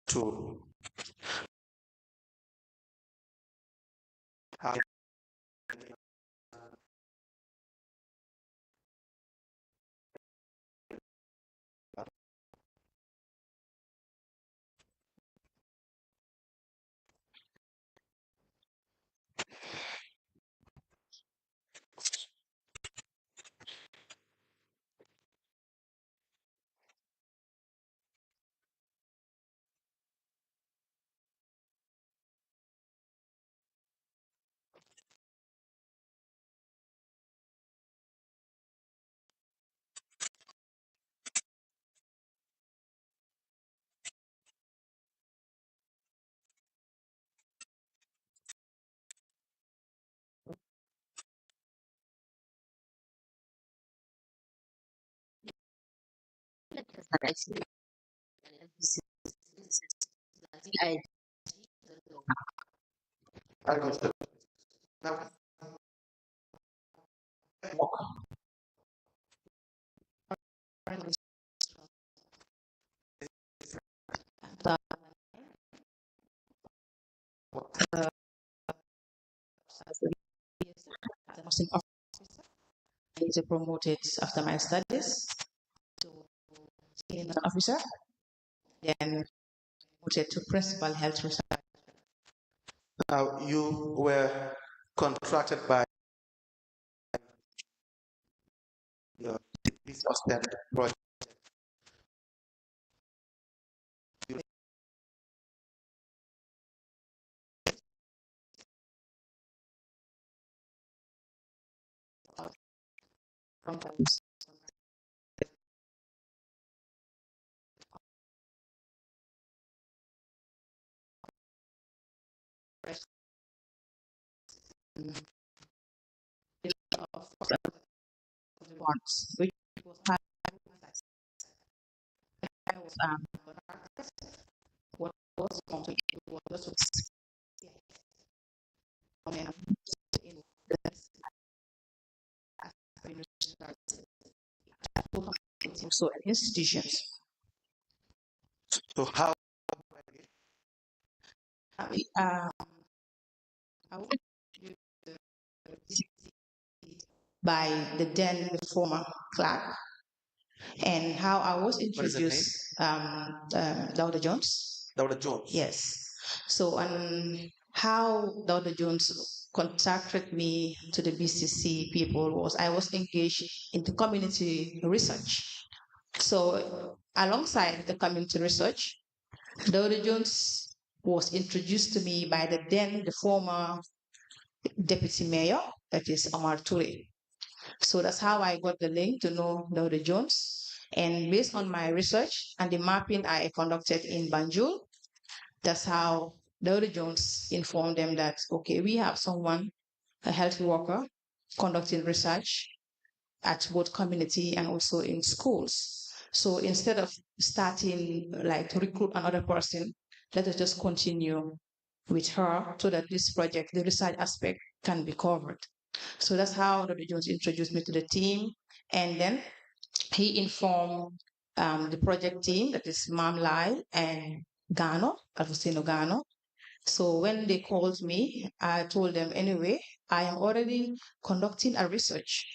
to have I I consider now the nursing officer. I was promoted after my studies to senior nursing officer, then promoted to principal health research. now you were contracted by your this Austin project. You Sometimes of once, which was hard. I was what was complicated was just in so in institutions. so how I went by the then former clerk, and how I was what is the name? introduced, Dr. Jones. Dr. Jones. Yes. So, how Dr. Jones contacted me to the BCC people was I was engaged into community research. So, alongside the community research, Dr. Jones was introduced to me by the former deputy mayor, that is Omar Toure. So that's how I got the link to know Dr. Jones. And based on my research and the mapping I conducted in Banjul, that's how Dr. Jones informed them that, okay, we have someone, a health worker, conducting research at both community and also in schools. So instead of starting like to recruit another person, let us just continue with her so that this project, the research aspect, can be covered. So that's how Dr. Jones introduced me to the team. And then he informed the project team, that is Mam Lai and Gano, Agustino Gano. So when they called me, I told them, anyway, I am already conducting a research,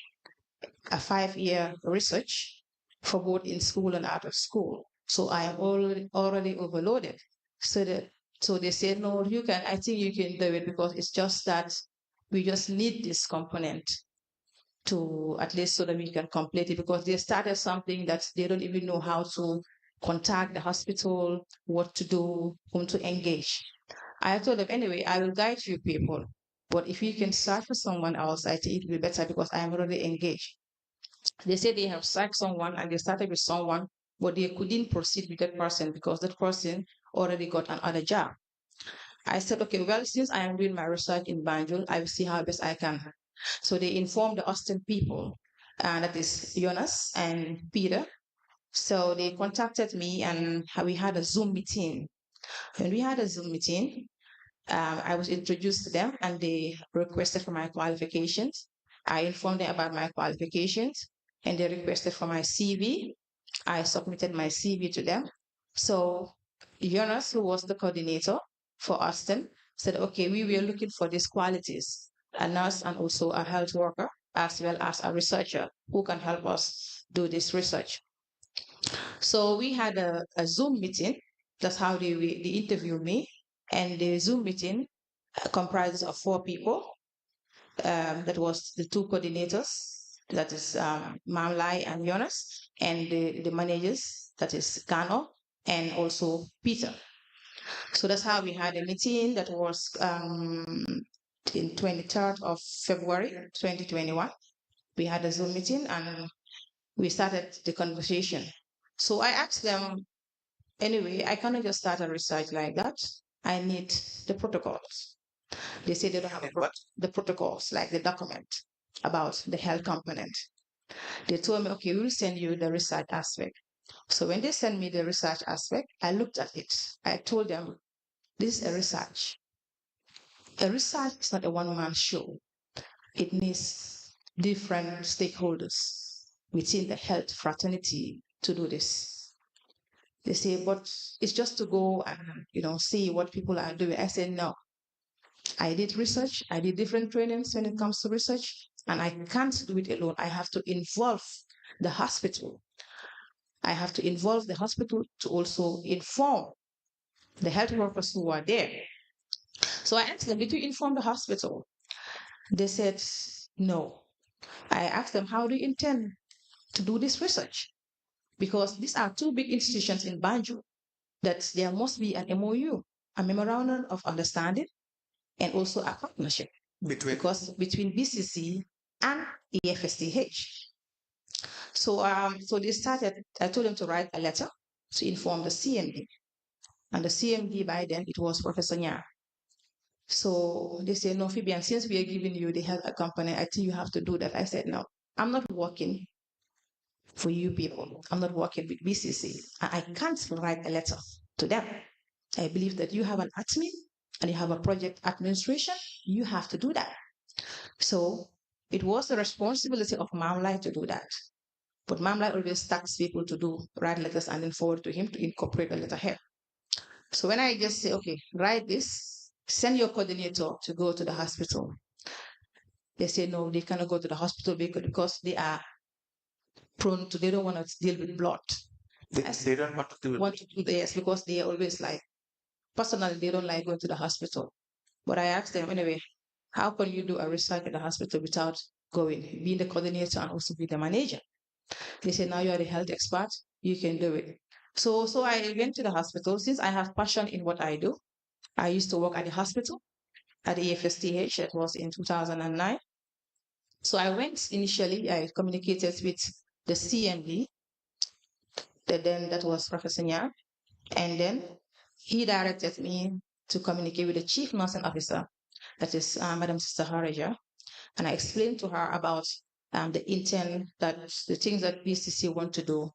a 5-year research for both in school and out of school. So I am already overloaded. So they said, no, you can, I think you can do it, because it's just that we just need this component to at least so that we can complete it, because they started something that they don't even know how to contact the hospital, what to do, whom to engage. I told them, anyway, I will guide you people. But if you can search for someone else, I think it will be better because I am already engaged. They said they have searched someone and they started with someone, but they couldn't proceed with that person because that person already got another job. I said, okay, well, since I am doing my research in Banjul, I will see how best I can. So they informed the Austin people, that is Jonas and Peter. So they contacted me and we had a Zoom meeting. When we had a Zoom meeting, I was introduced to them and they requested for my qualifications. I informed them about my qualifications and they requested for my CV. I submitted my CV to them. So Jonas, who was the coordinator for Austin, said, okay, we were looking for these qualities, a nurse and also a health worker, as well as a researcher who can help us do this research. So we had a Zoom meeting. That's how they interviewed me. And the Zoom meeting comprises of 4 people. That was the 2 coordinators, that is Mamlai and Jonas, and the managers, that is Kano and also Peter. So that's how we had a meeting that was in 23rd of February 2021. We had a Zoom meeting and we started the conversation. So I asked them, anyway, I cannot just start a research like that. I need the protocols. They say they don't have the protocols, like the document about the health component. They told me, okay, we'll send you the research aspect. So when they sent me the research aspect, I looked at it. I told them, this is a research. A research is not a one-man show. It needs different stakeholders within the health fraternity to do this. They say, but it's just to go and see what people are doing. I said, no. I did research. I did different trainings when it comes to research, and I can't do it alone. I have to involve the hospital. I have to involve the hospital to also inform the health workers who are there. So I asked them, did you inform the hospital? They said, no. I asked them, how do you intend to do this research? Because these are 2 big institutions in Banjul, that there must be an MOU, a memorandum of understanding, and also a partnership between BCC and EFSTH. So they started. I told them to write a letter to inform the CMD, and the CMD by then it was Professor Nya. So they said, no, Fabian, since we are giving you the health component, I think you have to do that. I said, no, I'm not working for you people. I'm not working with BCC. I can't write a letter to them. I believe that you have an admin and you have a project administration. You have to do that. So it was the responsibility of Mamlai to do that. But Mamlai always asks people to write letters and then forward to him to incorporate the letterhead. So when I just say, okay, write this, send your coordinator to go to the hospital. They say, no, they cannot go to the hospital because they are prone to, they don't want to deal with blood. They don't want to do it. Yes, because they are always like, personally, they don't like going to the hospital. But I asked them, anyway, how can you do a research at the hospital without being the coordinator and also be the manager? They said, now you are the health expert, you can do it. So I went to the hospital. Since I have passion in what I do, I used to work at the hospital at the EFSTH. That was in 2009. So I went initially, I communicated with the CMD, that was Professor Nya, and then he directed me to communicate with the chief nursing officer, that is Madam Sister Haraja, and I explained to her about the intent, that the things that BCC want to do.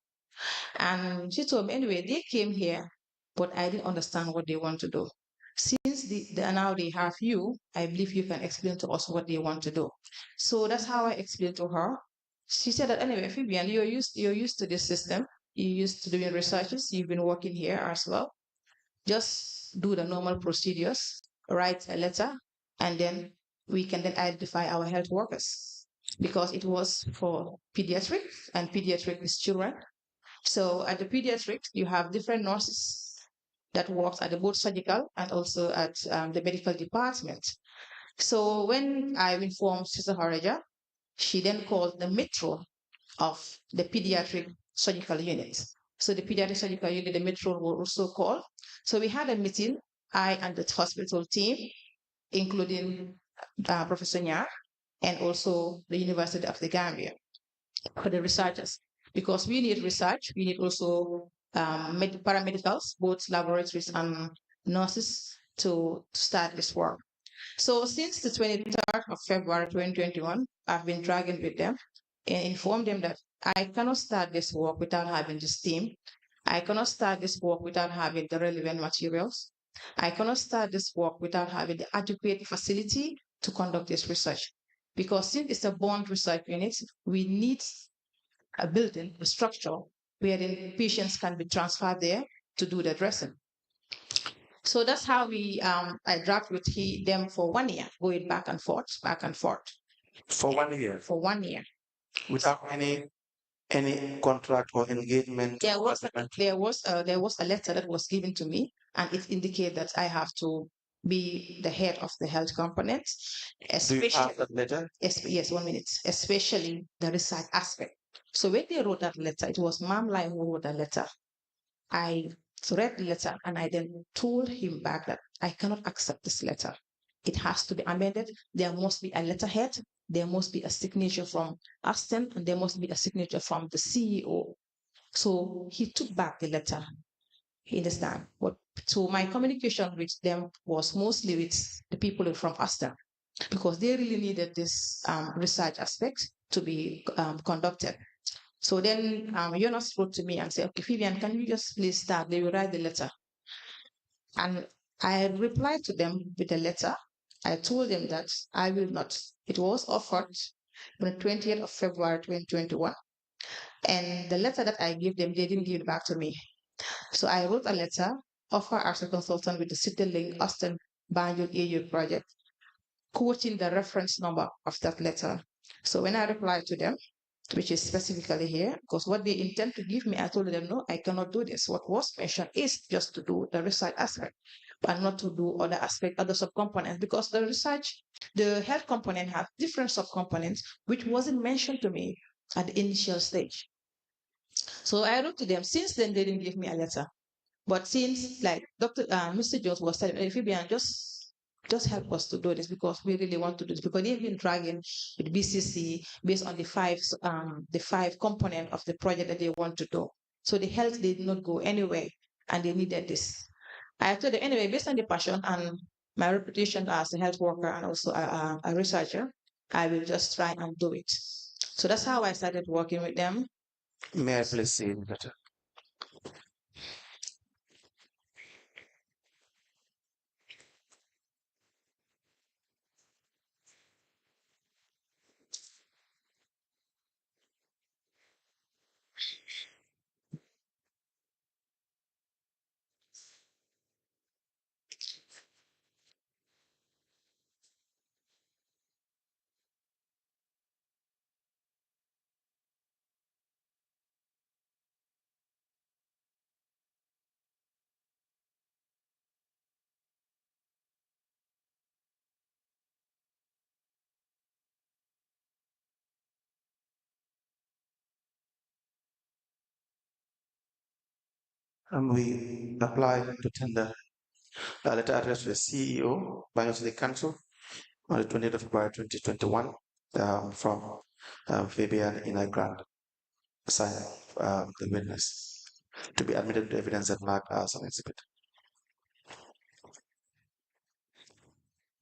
And she told me, anyway, they came here, but I didn't understand what they want to do. Since now they have you, I believe you can explain to us what they want to do. So that's how I explained to her. She said that, anyway, Fabian, you're used to this system. You're used to doing researches. You've been working here as well. Just do the normal procedures, write a letter, and then we can then identify our health workers, because it was for pediatric, and pediatric is children. So at the pediatric, you have different nurses that works at the both surgical and also at the medical department. So when I informed Sister Haraja, she then called the metro of the pediatric surgical unit. So the pediatric surgical unit, the metro, will also call. So we had a meeting, I and the hospital team, including Professor Nya, and also the University of the Gambia, for the researchers, because we need research. We need also paramedicals, both laboratories and nurses, to start this work. So since the 23rd of February 2021, I've been dragging with them and informed them that I cannot start this work without having this team. I cannot start this work without having the relevant materials. I cannot start this work without having the adequate facility to conduct this research. Because since it's a bond research unit, we need a building, a structure, where the patients can be transferred there to do the dressing. So that's how I dragged with them for 1 year, going back and forth For 1 year for 1 year. without any contract or engagement There or was agreement. there was a letter that was given to me, and it indicated that I have to be the head of the health component, Do you especially have that letter? yes, 1 minute, especially the research aspect. So when they wrote that letter, it was Mam Lai who wrote the letter. I read the letter and I then told him back that I cannot accept this letter. It has to be amended. There must be a letterhead. There must be a signature from Aston, and there must be a signature from the CEO. So he took back the letter. You understand? But so my communication with them was mostly with the people from Aston because they really needed this research aspect to be conducted. So then Jonas wrote to me and said, okay, Vivian, can you just please start? They will write the letter. And I replied to them with a letter. I told them that I will not. It was offered on the 20th of February 2021. And the letter that I gave them, they didn't give it back to me. So I wrote a letter, offer as a consultant with the City Link Austin Banjul EU project, quoting the reference number of that letter. So when I replied to them, which is specifically here, because what they intend to give me, I told them, no, I cannot do this. What was mentioned is just to do the research aspect, but not to do other aspect, other subcomponents, because the research, the health component has different subcomponents, which wasn't mentioned to me at the initial stage. So I wrote to them. Since then, they didn't give me a letter. But since like Mr. Jones was telling me, Fabian, just help us to do this because we really want to do this because they've been dragging with BCC based on the five component of the project that they want to do. So the health did not go anywhere, and they needed this. I told them anyway, based on the passion and my reputation as a health worker and also a researcher, I will just try and do it. So that's how I started working with them. May I please see the letter? And we apply to tender a letter addressed to the CEO, Banyo City Council, on the 20th of February 2021 from Fabian Inagrand, sign the witness, to be admitted to evidence and marked as an exhibit.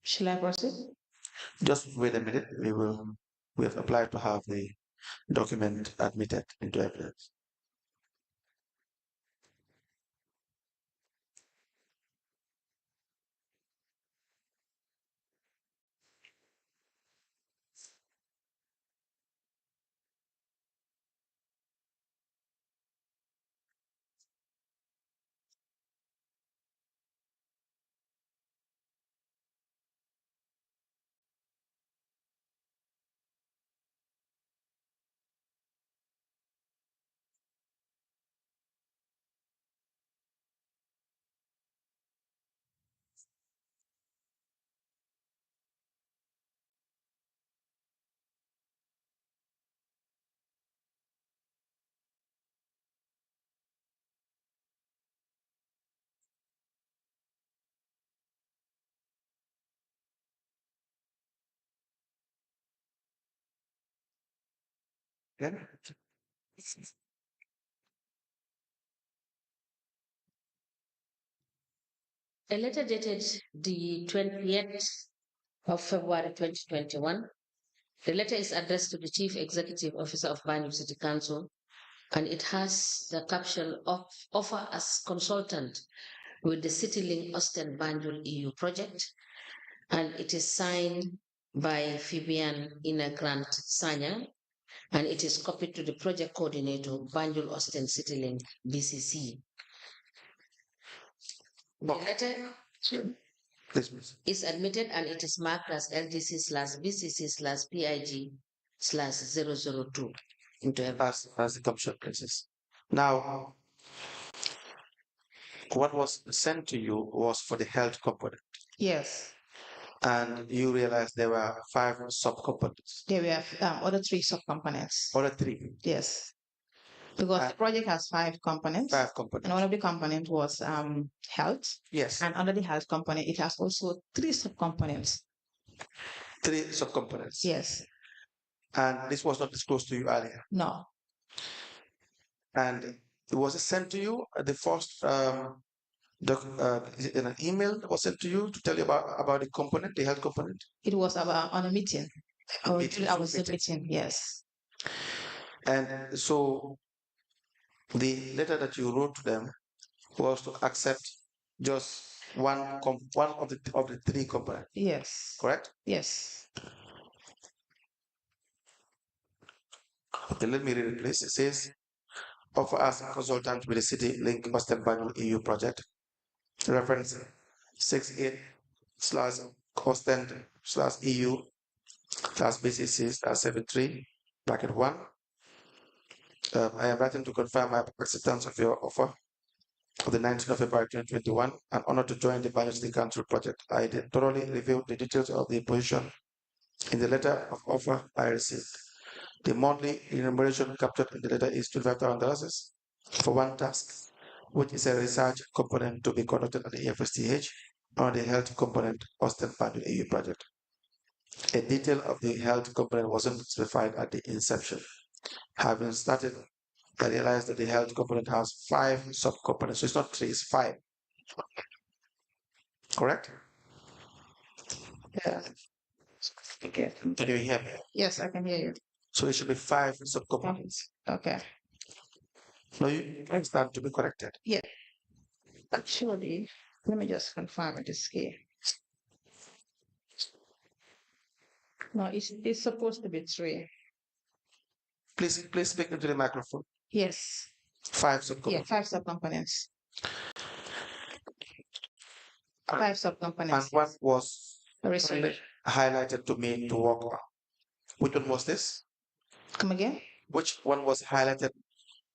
Shall I proceed? Just wait a minute. We have applied to have the document admitted into evidence. Okay. A letter dated the 20th of February 2021. The letter is addressed to the Chief Executive Officer of Banjul City Council, and it has the caption of offer as consultant with the CityLink Austin Banjul EU project, and it is signed by Fabian Inagrant Sanya, and it is copied to the project coordinator, Banjul Austin CityLink BCC. The letter Please. is admitted and it is marked as LGC/BCC/PIG/002 into heaven. As the commission places. Now, what was sent to you was for the health component. Yes. And you realized there were 5 subcomponents. There were other 3 subcomponents. Other 3. Yes. Because the project has 5 components. 5 components. And one of the components was health. Yes. And under the health component, it has also 3 subcomponents. 3 subcomponents. Yes. And this was not disclosed to you earlier. No. And was it sent to you at the first is it in an email that was sent to you to tell you about the component, the health component? It was about on a meeting. Or Meeting, I was meeting, yes. And so the letter that you wrote to them was to accept just one of the 3 components. Yes. Correct? Yes. Okay, let me read it, please. It says, offer as a consultant with the City Link Western Banjul EU project. Reference 68/Content/EU/BCC/73 (1). I am writing to confirm my acceptance of your offer of the 19th of February 2021 and honored to join the Banjul City Council project. I did thoroughly review the details of the position in the letter of offer I received. The monthly remuneration captured in the letter is $25,000 for one task, which is a research component to be conducted at the FSTH on the health component Austin Banjul EU project. A detail of the health component wasn't specified at the inception. Having started, I realized that the health component has 5 subcomponents. So it's not 3, it's 5. Correct? Yeah. Okay. Can you hear me? Yes, I can hear you. So it should be 5 subcomponents. Okay. No, you can start to be corrected. Yeah. Actually, let me just confirm it is here. No, it's supposed to be 3. Please speak into the microphone. Yes. 5 subcomponents. Yeah, 5 subcomponents. 5 subcomponents. And what was Research. highlighted to me to work on? Which one was this? Come again? Which one was highlighted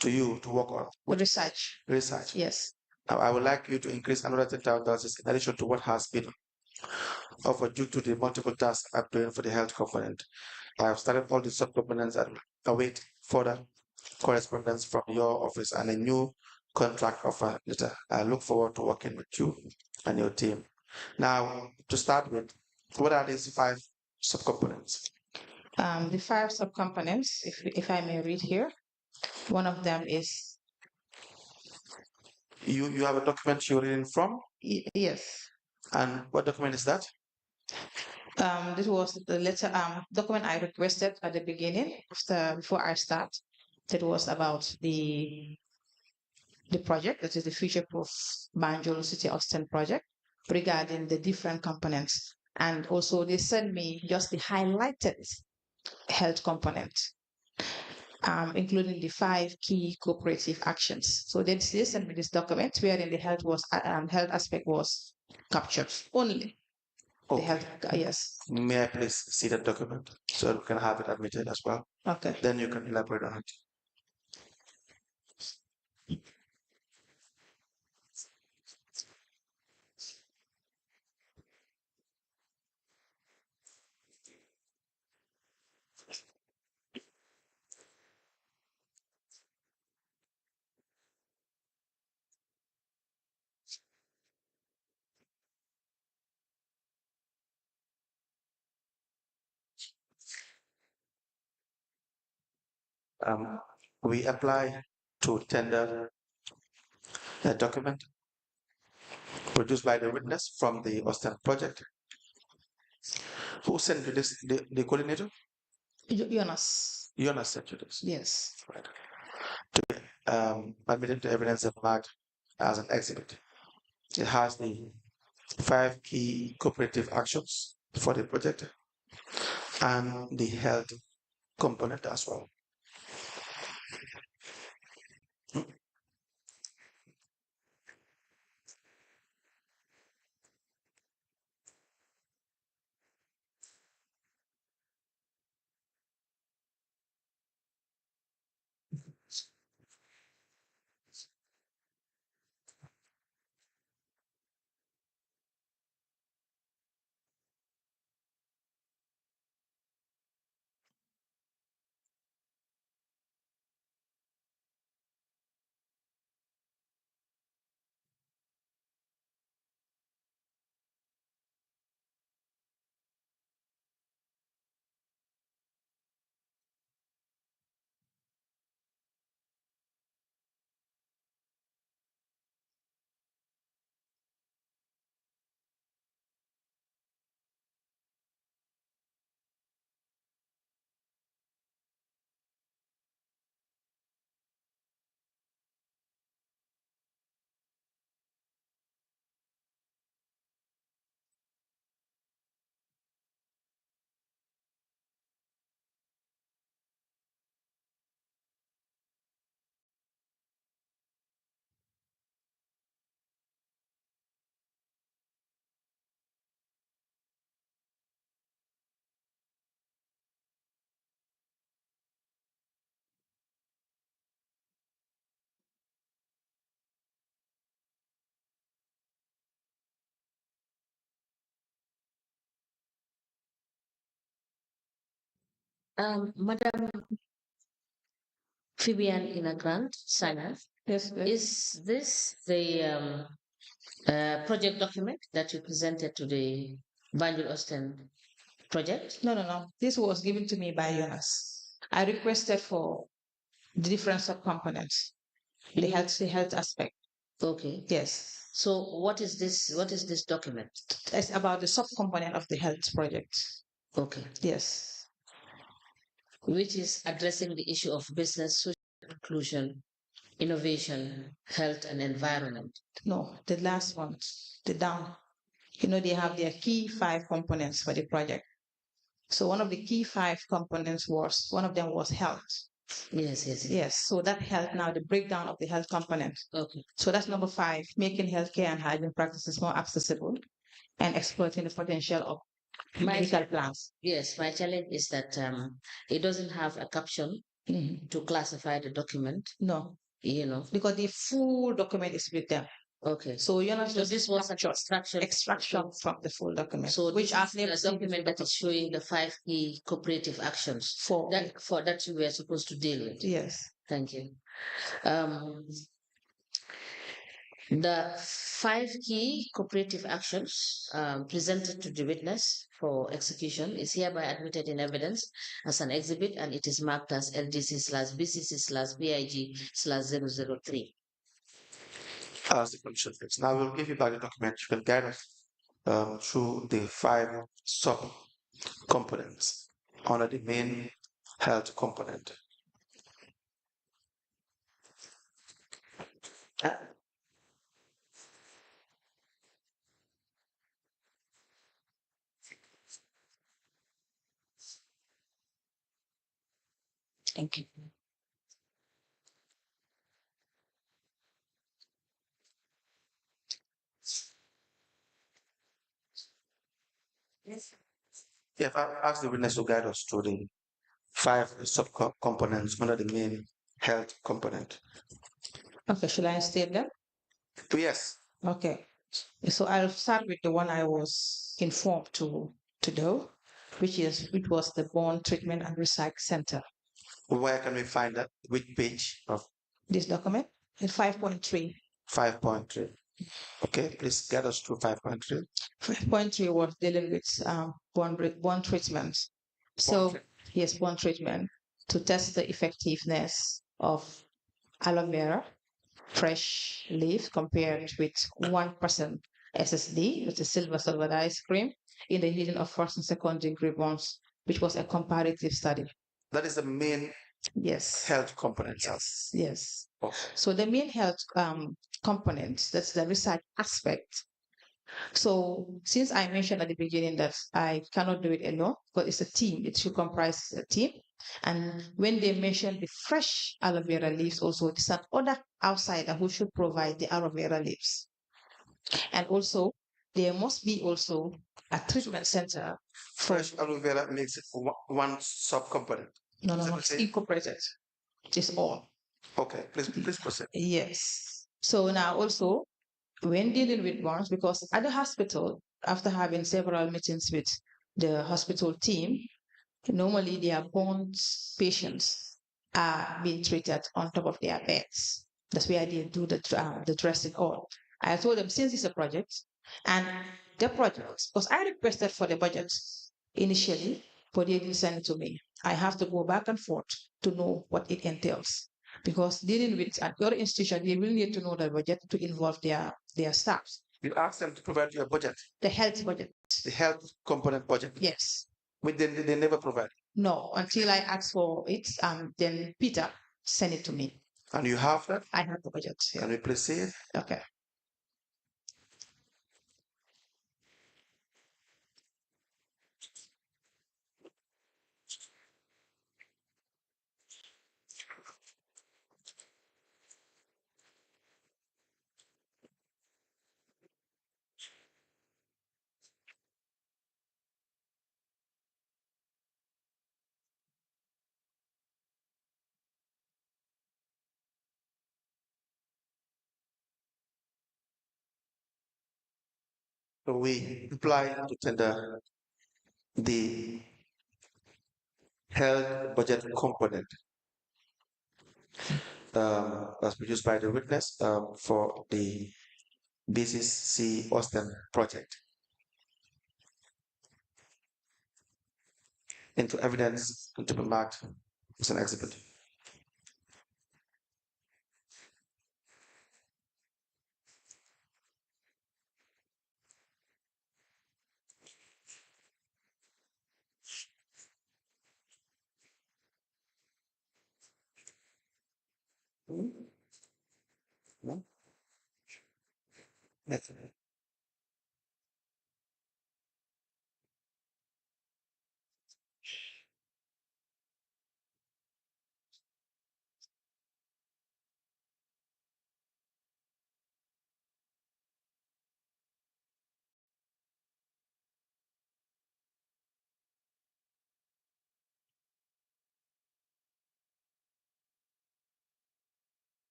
to you to work on? Which Research. research? Yes. Now, I would like you to increase another $10,000 in addition to what has been offered due to the multiple tasks I'm doing for the health component. I have started all the subcomponents and await further correspondence from your office and a new contract offer letter. I look forward to working with you and your team. Now, to start with, what are these 5 subcomponents? The 5 subcomponents, if I may read here, one of them is. You have a document you're reading from? Yes. And what document is that? This was the letter document I requested at the beginning before I start. That was about the project, that is the Future Proof Banjul City Austin project, regarding the different components. And also they sent me just the highlighted health component, including the 5 key cooperative actions. So they sent me this document wherein the health aspect was captured only. Oh, the health, yes. may I please see that document so we can have it admitted as well? Okay. Then you can elaborate on it. We apply to tender a document produced by the witness from the Austin project. Who sent you this? The coordinator? Jonas. Jonas sent you this. Yes. Right. To be admitted to evidence and marked as an exhibit. It has the 5 key cooperative actions for the project and the health component as well. Madam Fabian Inagrand Sana, Yes, is this the project document that you presented to the Banjul Austin project? No. This was given to me by Jonas. I requested for the different subcomponents, the health aspect. Okay. Yes. So what is this? What is this document? It's about the subcomponent of the health project. Okay. Yes. Which is addressing the issue of business, social inclusion, innovation, health, and environment. No, the last one, the down. They have their key 5 components for the project. So one of the key 5 components was, one of them was health. Yes. So that health, now the breakdown of the health component. Okay. So that's number 5, making healthcare and hygiene practices more accessible and exploiting the potential of medical plans. Yes, my challenge is that it doesn't have a caption to classify the document. No, Because the full document is with them. Okay. So this was an extraction from the full document. So which I've never the seen document that is showing the 5 key cooperative actions for that you were supposed to deal with. Yes. Thank you. The 5 key cooperative actions presented to the witness for execution is hereby admitted in evidence as an exhibit, and it is marked as LDC/BCC/BIG/003. As the commission fix. Now we'll give you back the document. You can guide us through the 5 sub components under the main health component. Thank you. Yeah, I ask the witness to guide us through the 5 sub components under the main health component. Okay, should I state them? Yes. Okay. So I'll start with the one I was informed to do, which was the Bond Treatment and Recycle Center. Where can we find that? Which page of this document? In 5.3. 5.3. Okay, please get us through 5.3. 5.3 was dealing with bond treatment. So yes, bond treatment to test the effectiveness of aloe vera fresh leaf compared with 1% SSD, which is silver solid ice cream, in the heating of first and second degree burns, which was a comparative study. That is the main health component. Yes. Oh. So the main health component, that's the research aspect. So since I mentioned at the beginning that I cannot do it alone, but it's a team, it should comprise a team. And when they mention the fresh aloe vera leaves, also it's an other outsider who should provide the aloe vera leaves. And also there must be also a treatment center. Fresh aloe vera makes it one subcomponent. No, it's incorporated. It's all. Okay, please proceed. Yes. So now also when dealing with burns, because at the hospital, after having several meetings with the hospital team, normally their burns patients are being treated on top of their beds. That's where they do the dressing all. I told them since it's a project, and the project, because I requested for the budget initially, but they didn't send it to me. I have to go back and forth to know what it entails. Because dealing with at your institution, they will need to know the budget to involve their staffs. You ask them to provide your budget. The health budget. The health component budget. Yes. But they never provide. No, until I ask for it, then Peter send it to me. And you have that? I have the budget. Yeah. Can we please see it? Okay. So we apply to tender the health budget component was produced by the witness for the BCC Austin project into evidence and to be marked as an exhibit. That's it.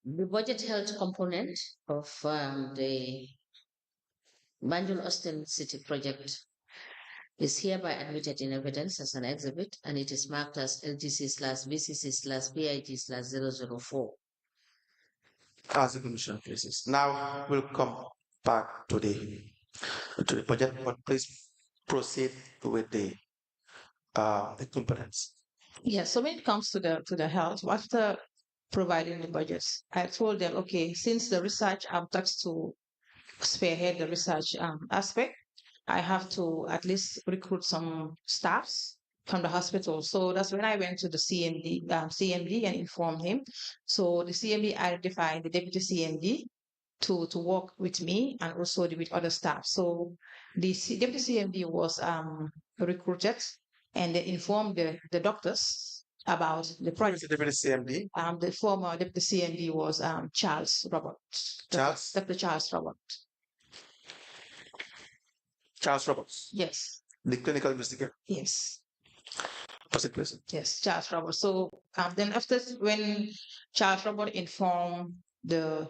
The budget health component of the Banjul Austin City project is hereby admitted in evidence as an exhibit, and it is marked as LGC/BCC/BIG/004. As the commission places. Now we'll come back to the budget, but please proceed with the components. Yeah, so when it comes to the health, after providing the budgets, I told them, okay, since the research I'm tasked to spearhead the research aspect, I have to at least recruit some staffs from the hospital. So that's when I went to the CMD and informed him. So the CMD identified the deputy CMD to work with me and also with other staff. So the deputy CMD was recruited and they informed the doctors about the Who is project. the deputy CMD? The former deputy CMD was Charles Robert. Charles? Dr. Charles Robert. Charles Roberts, Yes. the clinical investigator. Yes. Proceed, please. Yes, Charles Robert. So then after when Charles Robert informed the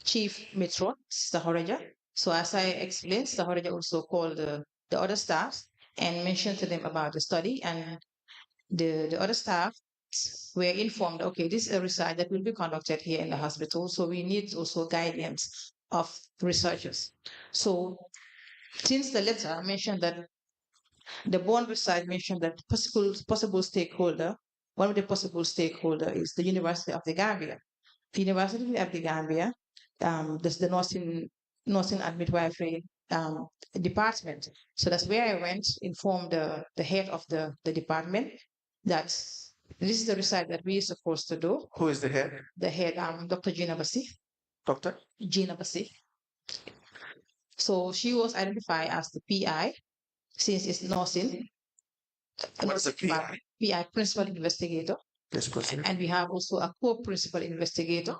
chief matron, Sister Horaja, so as I explained, Sister Horaja also called the other staff and mentioned to them about the study, and the other staff were informed, okay, this is a research that will be conducted here in the hospital, so we need also guidance of researchers. So since the letter mentioned that the bond research mentioned that possible stakeholder, one of the possible stakeholder is the University of the Gambia. The University of the Gambia, there's the nursing and midwifery department. So that's where I went, informed the head of the department that this is the research that we're supposed to do. Who is the head? The head, Dr. Gina Basi. Doctor? Gina Basi. So she was identified as the PI since it's nursing. What is the PI? PI, principal investigator. Yes, proceed. And we have also a co-principal investigator.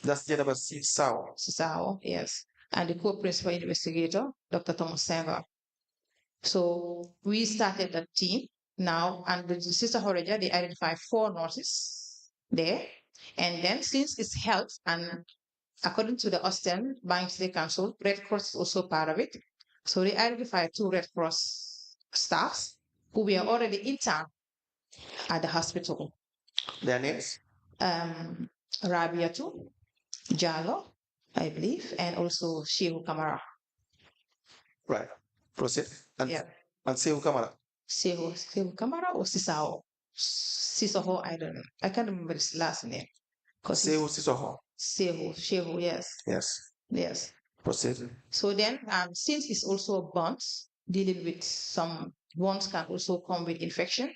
That's Jennifer Sao. Sao, yes. And the co-principal investigator, Dr. Thomas Sanger. So we started that team now, and with Sister Horaja, they identified 4 nurses there. And then since it's health, and according to the Austin Bank State Council, Red Cross is also part of it. So they identified 2 Red Cross staffs who were already in town at the hospital. Their names? Rabiatu Jalo, I believe, and also Shehu Kamara. Right. Proceed. And, Yeah. And Sehu Kamara. Shehu Kamara or Sisao? Sisoho, I don't know. I can't remember his last name. Sehu Sisoho. Shehu, yes. Yes. Yes. Proceed. So then, since it's also bonds, dealing with some bonds can also come with infection.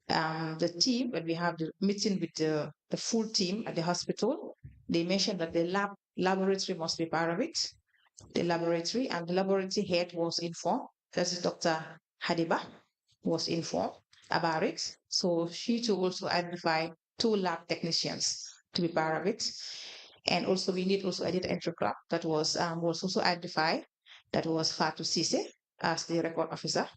The team, when we have the meeting with the full team at the hospital, they mentioned that the laboratory must be part of it. The laboratory, and the laboratory head was informed. That is Dr. Hadiba was informed. about it. So she too also identified 2 lab technicians to be part of it. And also we need also a data entry clerk that was also identified. That was Fatu Sise as the record officer.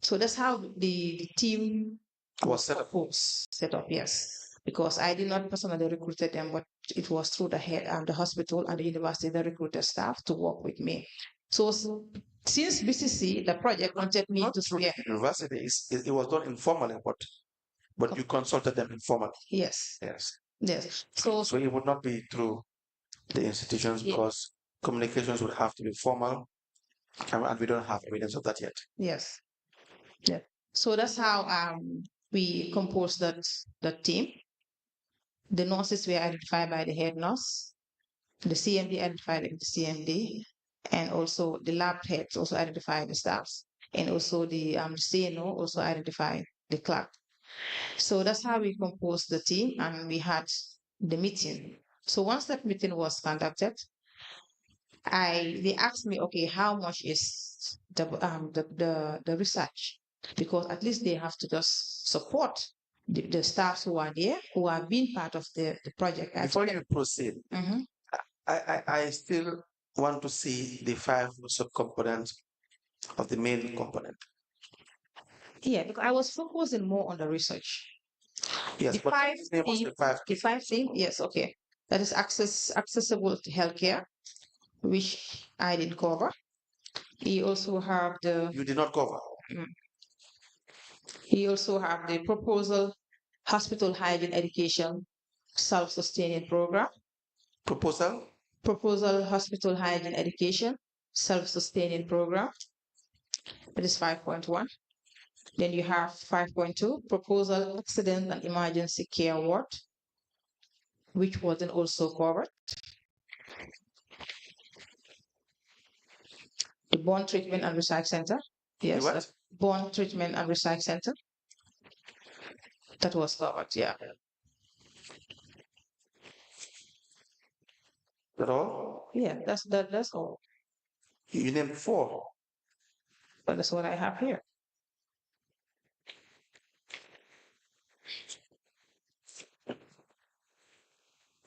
So that's how the team Was set up. set up, yes. Because I did not personally recruited them, but it was through the head, the hospital and the university that recruited staff to work with me. So since BCC, the project wanted me Not to through the university. It was done informally, but you consulted them informally. Yes. Yes. Yes. So it would not be through the institutions Yeah. because communications would have to be formal, and we don't have evidence of that yet. Yes. Yeah. So that's how we composed that team. The nurses were identified by the head nurse, the CMD identified the CMD, and also the lab heads also identified the staffs, and also the CNO also identified the clerk. So that's how we composed the team, and we had the meeting. So once that meeting was conducted, they asked me, okay, how much is the research? Because at least they have to just support the staffs who are there, who have been part of the project. Before you proceed, Mhm. I still want to see the 5 subcomponents of the main component. Yeah, because I was focusing more on the research. Yes, The but five name was thing, the 5. the 5 thing, yes, okay. That is accessible to healthcare, which I didn't cover. He also have the You did not cover. he also have the proposal hospital hygiene education self-sustaining program. Proposal. Proposal hospital hygiene education self-sustaining program. That is 5.1. Then you have 5.2 proposal accident and emergency care ward, which wasn't also covered. The Bond Treatment and Research Center. Yes, The what? Bond Treatment and Research Center. That was covered, yeah. That all? Yeah, that's all. You named 4. But that's what I have here.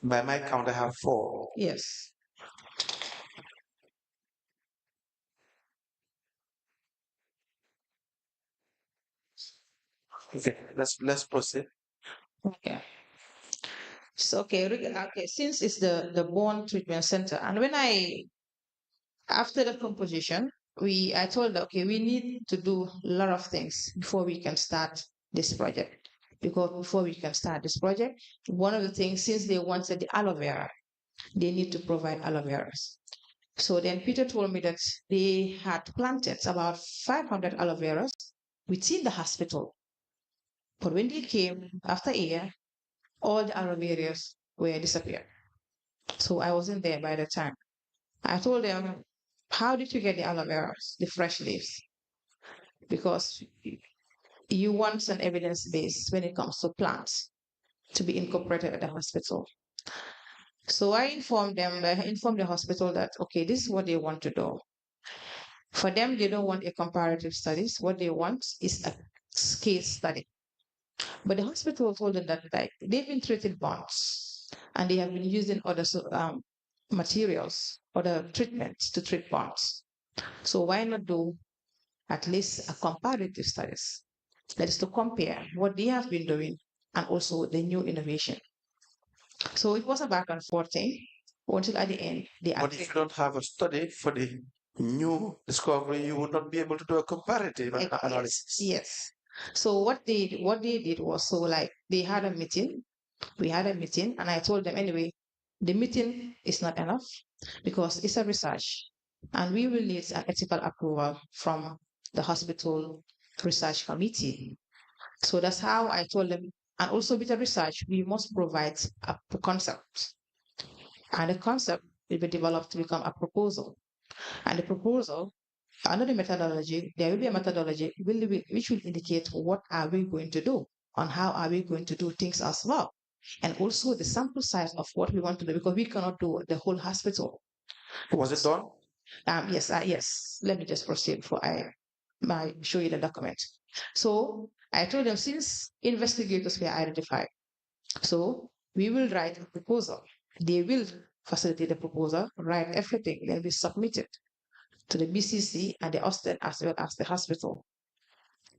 By my count, I have 4. Yes. Okay, let's proceed. Okay. So okay, since it's the Bond Treatment Center, and when after the composition, I told her, okay, we need to do a lot of things before we can start this project. Because before we can start this project, one of the things, since they wanted the aloe vera, they need to provide aloe veras. So then Peter told me that they had planted about 500 aloe veras within the hospital. But when they came after a year, all the aloe veras were disappeared. So I wasn't there by the time. I told them, how did you get the aloe veras, the fresh leaves? Because you want an evidence base when it comes to plants to be incorporated at the hospital. So I informed the hospital that, okay, this is what they want to do. For them, they don't want a comparative studies. What they want is a case study. But the hospital told them that like they've been treating bonds and they have been using other materials, other treatments to treat bonds. So why not do at least a comparative studies? That is to compare what they have been doing and also the new innovation. So it was a back and forth thing until at the end they But if you don't have a study for the new discovery, you would not be able to do a comparative analysis. Yes. So what they did was, so like they had a meeting. We had a meeting, and I told them anyway, the meeting is not enough because it's a research, and we will need an ethical approval from the hospital research committee. So that's how I told them. And also with the research, we must provide a concept, and the concept will be developed to become a proposal. And the proposal, under the methodology, there will be a methodology which will indicate what are we going to do, on how are we going to do things as well. And also the sample size of what we want to do, because we cannot do the whole hospital. Was it done? Yes. Let me just proceed before I I show you the document. So I told them, since investigators were identified, so we will write a proposal. They will facilitate the proposal, write everything, then we submit it to the BCC and the Austin as well as the hospital.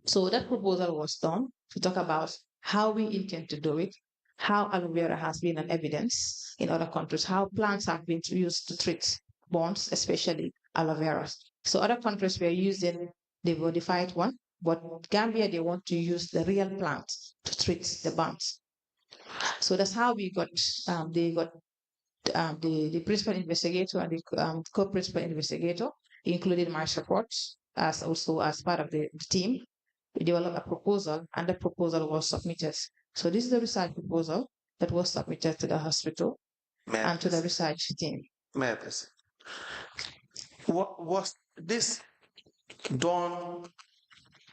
So that proposal was done to talk about how we intend to do it, how aloe vera has been an evidence in other countries, how plants have been used to treat burns, especially aloe vera. So other countries were using the modified one, but Gambia, they want to use the real plant to treat the burns. So that's how we got, they got the principal investigator and the co-principal investigator, including my support as also as part of the team. We developed a proposal and the proposal was submitted. So this is the research proposal that was submitted to the hospital and to the research team. Matters. What was this done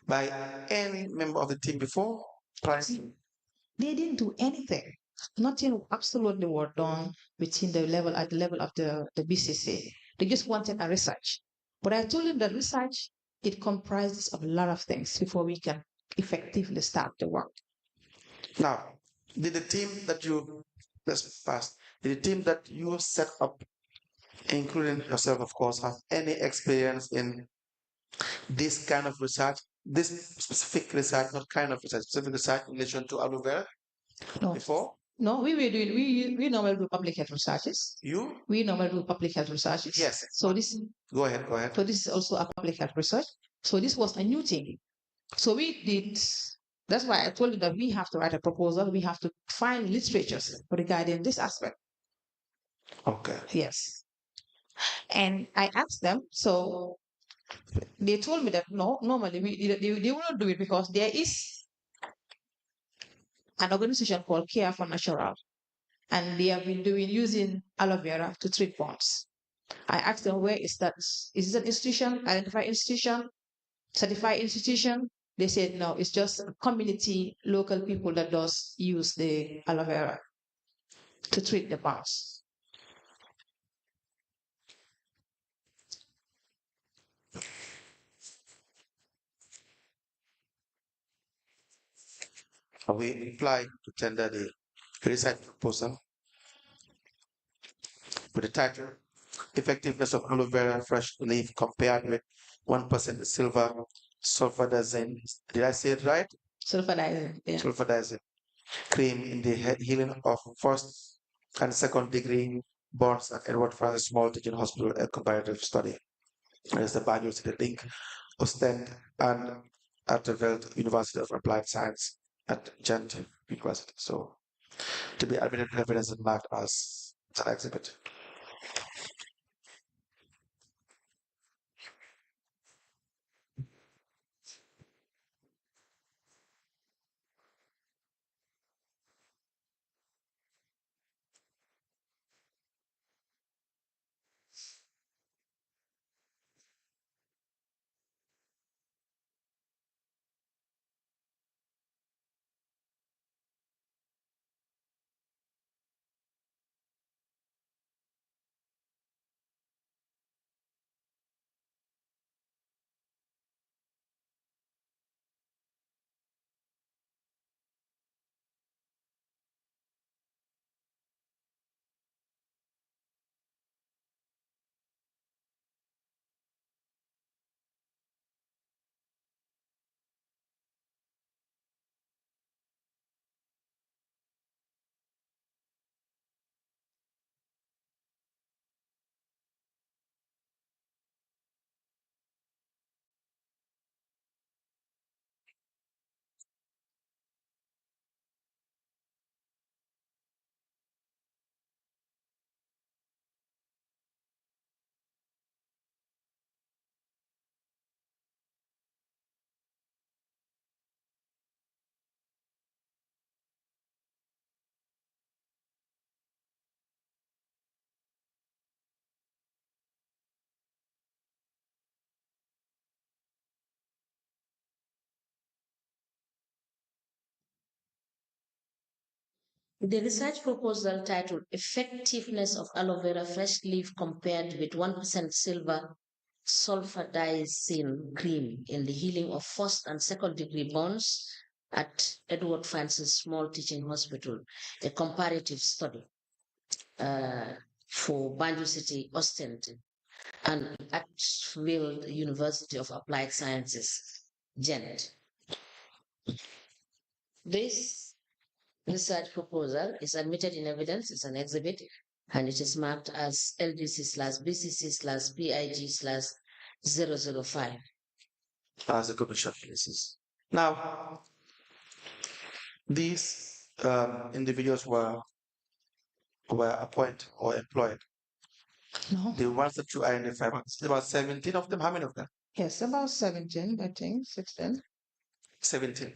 by any member of the team before? They didn't do anything. Nothing absolutely was done within the level at the level of the BCC. They just wanted a research. But I told them that research, it comprises of a lot of things before we can effectively start the work. Now, did the team that you let's pass, did the team that you set up, including yourself, of course, have any experience in this kind of research, this specific research, not kind of research, specific research in relation to aloe vera No. before? No, we were doing we normally do public health researches. You? We normally do public health researches. Yes. So this Go ahead. so this is also a public health research. So this was a new thing. So we did that's why I told you that we have to write a proposal, we have to find literatures regarding this aspect. Okay. Yes. And I asked them, so they told me that no, normally they will not do it because there is an organization called Care for Natural, and they have been doing using aloe vera to treat burns. I asked them, where is that? Is it an institution, identified institution, certified institution? They said no, it's just a community, local people that does use the aloe vera to treat the burns. We apply to tender the research proposal with the title Effectiveness of Aloe Vera Fresh Leaf Compared with 1% Silver Sulfadazine. Did I say it right? Sulfadizing, yeah. Sulfadazine cream in the healing of first and second degree burns at Edward Francis Small Teaching Hospital, a comparative study. There's the Banjo City link, Ostend, and at the Veld University of Applied Science at Gent University. So to be admitted evidence and marked as an exhibit. The research proposal titled Effectiveness of Aloe Vera Fresh Leaf Compared with 1% Silver sulfadiazine cream in the healing of first and second degree burns at Edward Francis Small Teaching Hospital, a comparative study for Banjul City, Ostend, and Ashfield University of Applied Sciences, GENT. This research proposal is admitted in evidence, it's an exhibit, and it is marked as LDC/BCC/PIG/005. As a commercial cases. Now, these individuals were appointed or employed. No. The ones that you identified, about 17 of them. How many of them? Yes, about 17, I think, 16. 17.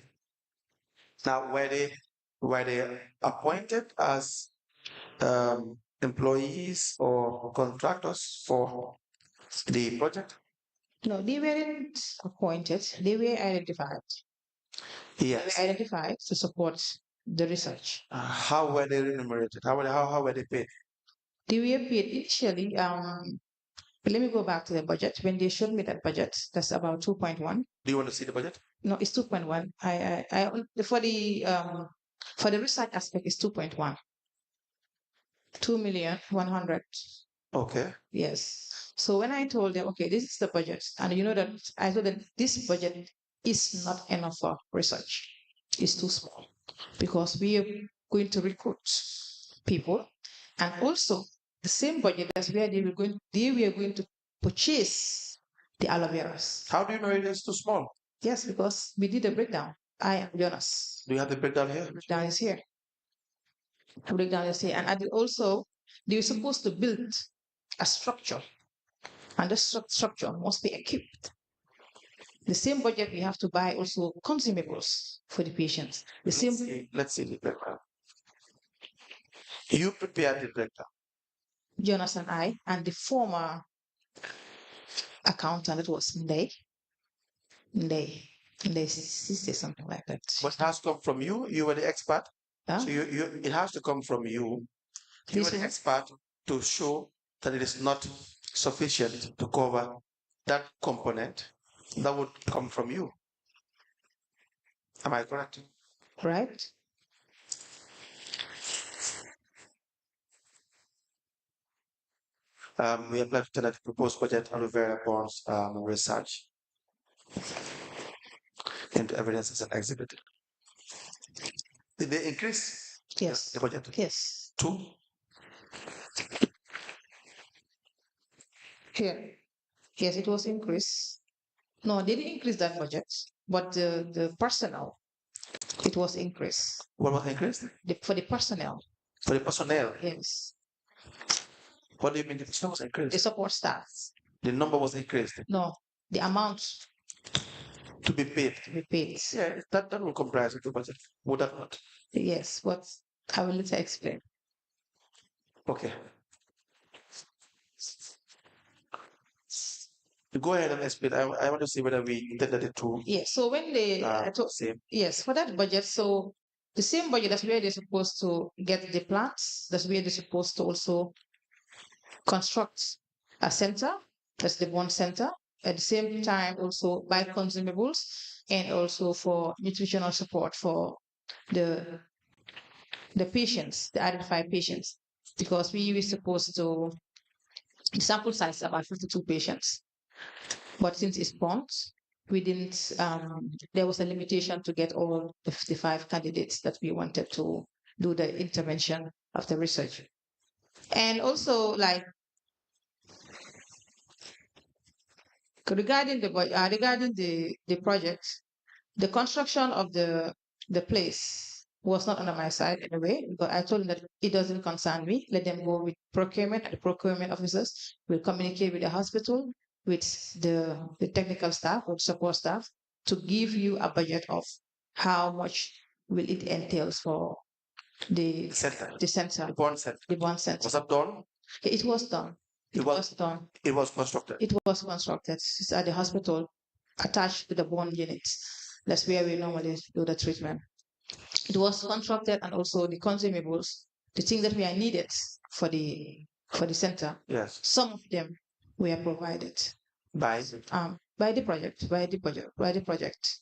Now, were they appointed as employees or contractors for the project? No, they weren't appointed. They were identified. Yes. They were identified to support the research. How were they remunerated? How were they paid? They were paid initially. But let me go back to the budget. When they showed me that budget, that's about 2.1. Do you want to see the budget? No, it's 2.1. For the research aspect, it's 2.1. 2,100,000. Okay. Yes. So when I told them, okay, this is the budget, and you know that I told them this budget is not enough for research. It's too small because we are going to recruit people, and also the same budget as where they were going to purchase the aloe veras. How do you know it is too small? Yes, because we did a breakdown. I am Jonas. Do you have the breakdown here? The breakdown is here. The breakdown is here. And also, they were supposed to build a structure, and the structure must be equipped. The same budget we have to buy also consumables for the patients. Let's see the breakdown. You prepared the breakdown. Jonas and I, and the former accountant, it was Nde sister, something like that. But it has to come from you. You were the expert. Huh? So it has to come from you. You were the expert to show that it is not sufficient to cover that component. That would come from you. Am I correct? Right. We have left the proposed budget on the very bonds research into evidence as an exhibit. Did they increase? Yes. The budget? Yes. 2? Here. Yes, it was increased. No, they didn't increase that budget, but the personnel, it was increased. What was increased? For the personnel. For the personnel? Yes. What do you mean the personnel was increased? The support staff. The number was increased? No, the amount to be paid. To be paid. Yeah, that will comprise of the budget. Would that not? Yes, but I will later explain. Okay. Go ahead and explain. I want to see whether we intended it to. Yes. So when they same. Yes, for that budget, so the same budget, that's where they're supposed to get the plants. That's where they're supposed to also construct a center. That's the bond center. At the same time, also buy consumables and also for nutritional support for the patients, the identified patients, because we were supposed to. The sample size is about 52 patients, but since it's bonds, we didn't. There was a limitation to get all the 55 candidates that we wanted to do the intervention of the research, and also like regarding the project, the construction of the place was not under my side anyway, because I told them that it doesn't concern me. Let them go with procurement, and the procurement officers will communicate with the hospital, with the technical staff or support staff to give you a budget of how much will it entails for the center. The bond center. The bond center. Was that done? It was done. It was done. It was constructed. It was constructed. It's at the hospital, attached to the bone unit. That's where we normally do the treatment. It was constructed, and also the consumables, the things that were needed for the center. Yes. Some of them were provided. by by the project.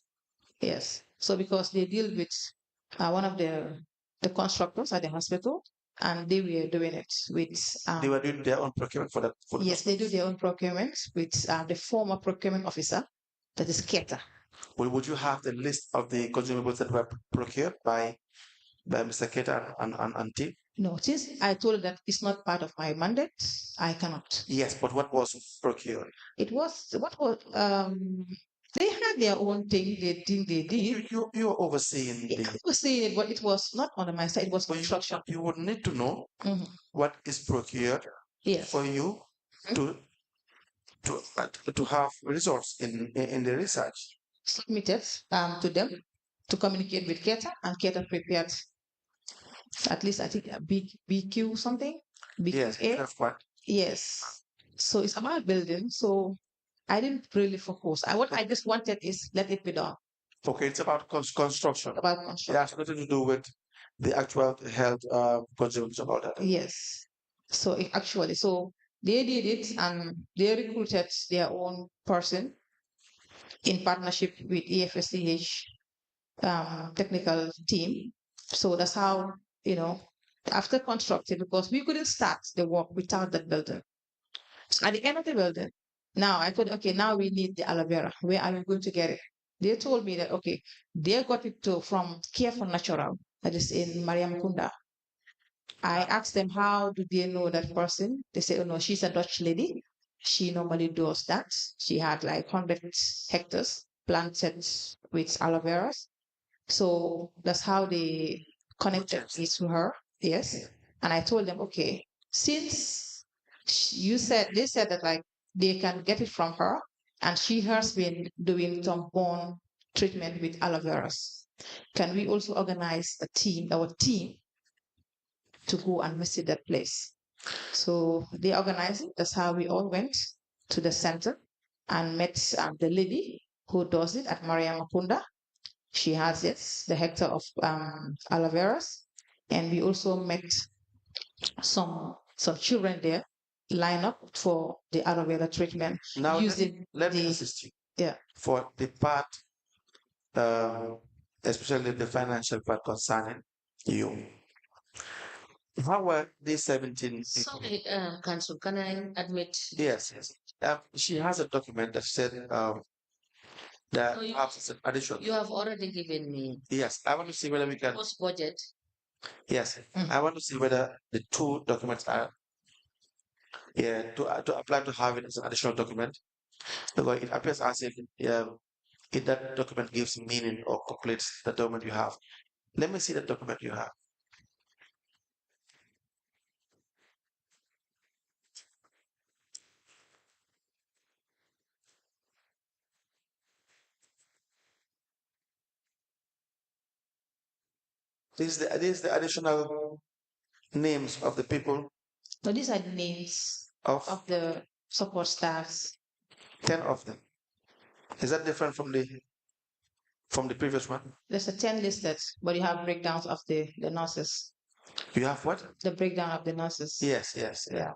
Yes. So because they deal with one of the constructors at the hospital, and they were doing it with they were doing their own procurement for that. For yes, they do their own procurement with the former procurement officer, that is Keta. would you have the list of the consumables that were procured by Mr. Keta and team? No, since I told that it's not part of my mandate, I cannot. Yes, but what was procured? It was what was they had their own thing. They did. They did. You were overseeing Yeah, the. I was saying it, but it was not under my side. It was But construction. you would need to know Mhm. what is procured Yes. for you Mhm. to have results in the research. Submitted to them to communicate with Keta, and Keta prepared at least I think a BQ something. Yes, BQA. that's what. Yes. So it's about building. So I didn't really focus. What I just wanted is let it be done. Okay, it's about construction. About It construction. has nothing to do with the actual health consumables about that. Yes. So actually, so they did it, and they recruited their own person in partnership with EFSCH technical team. So that's how, you know, after constructing, because we couldn't start the work without that building. So at the end of the building, now I thought, okay, now we need the aloe vera. Where are we going to get it? They told me that, okay, they got it from Care for Natural, that is in Mariam Kunda. I asked them, how do they know that person? They say, oh no, she's a Dutch lady. She normally does that. She had like 100 hectares planted with aloe vera. So that's how they connected me to her. Yes. And I told them, okay, since they said that like they can get it from her, and she has been doing some bone treatment with aloe vera. Can we also organize our team, to go and visit that place? So they organized it. That's how we all went to the center and met the lady who does it at Maria Makunda. She has, yes, the hectare of aloe vera, and we also met some children there line up for the aloe vera treatment. Now using let me the assist you yeah for the part, um, especially the financial part concerning you. How were these 17 people? Sorry, Council, can I admit? Yes, yes. She has a document that said that No, perhaps an addition. you have already given me Yes, I want to see whether we can. post budget. Yes, Mm. I want to see whether the two documents are, yeah, to apply to have it as an additional document, because it appears as if that document gives meaning or completes the document you have. Let me see the document you have. This is the additional names of the people So these are the names of of the support staffs. 10 of them. Is that different from the previous one? There's a 10 listed, but you have breakdowns of the nurses. You have what? The breakdown of the nurses. Yes, yes, yeah.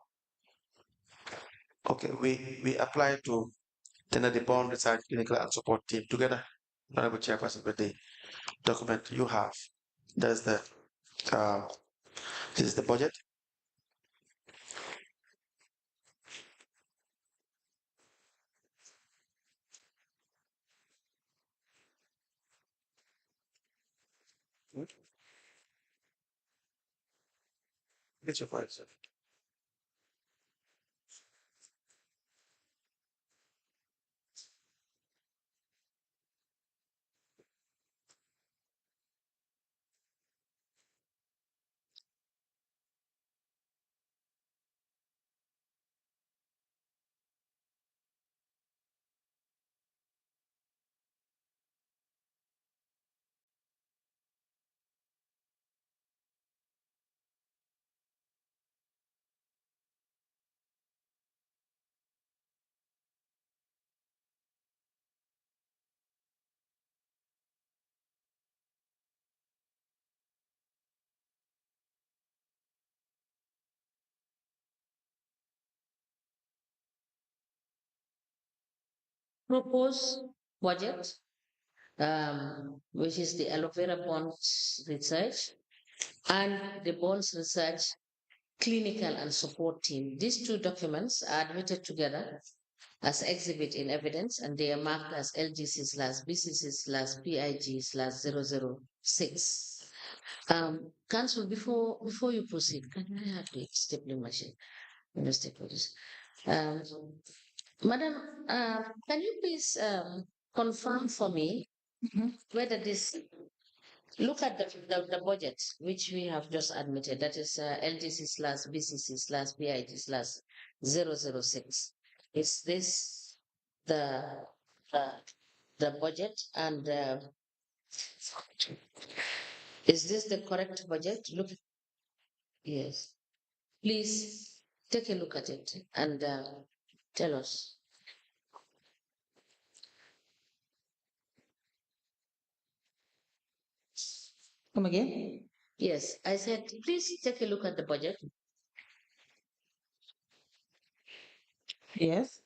Okay, we apply to tender the bond research clinical and support team together. Honorable Chairperson, with the document you have. That's the uh, this is the budget. Get your file, sir. proposed budget, which is the aloe vera bonds research, and the bonds research clinical and support team. These two documents are admitted together as exhibit in evidence, and they are marked as LGC/BCC/PIG/006. Council, before you proceed, can I have the stapling machine? Let me step for this. Madam, can you please confirm for me whether this, look at the budget which we have just admitted, that is LGC/BCC/PIG/006. Is this the uh, the budget, and is this the correct budget? Look, yes. Please take a look at it and tell us. Come again? Yes, I said, please take a look at the budget. Yes.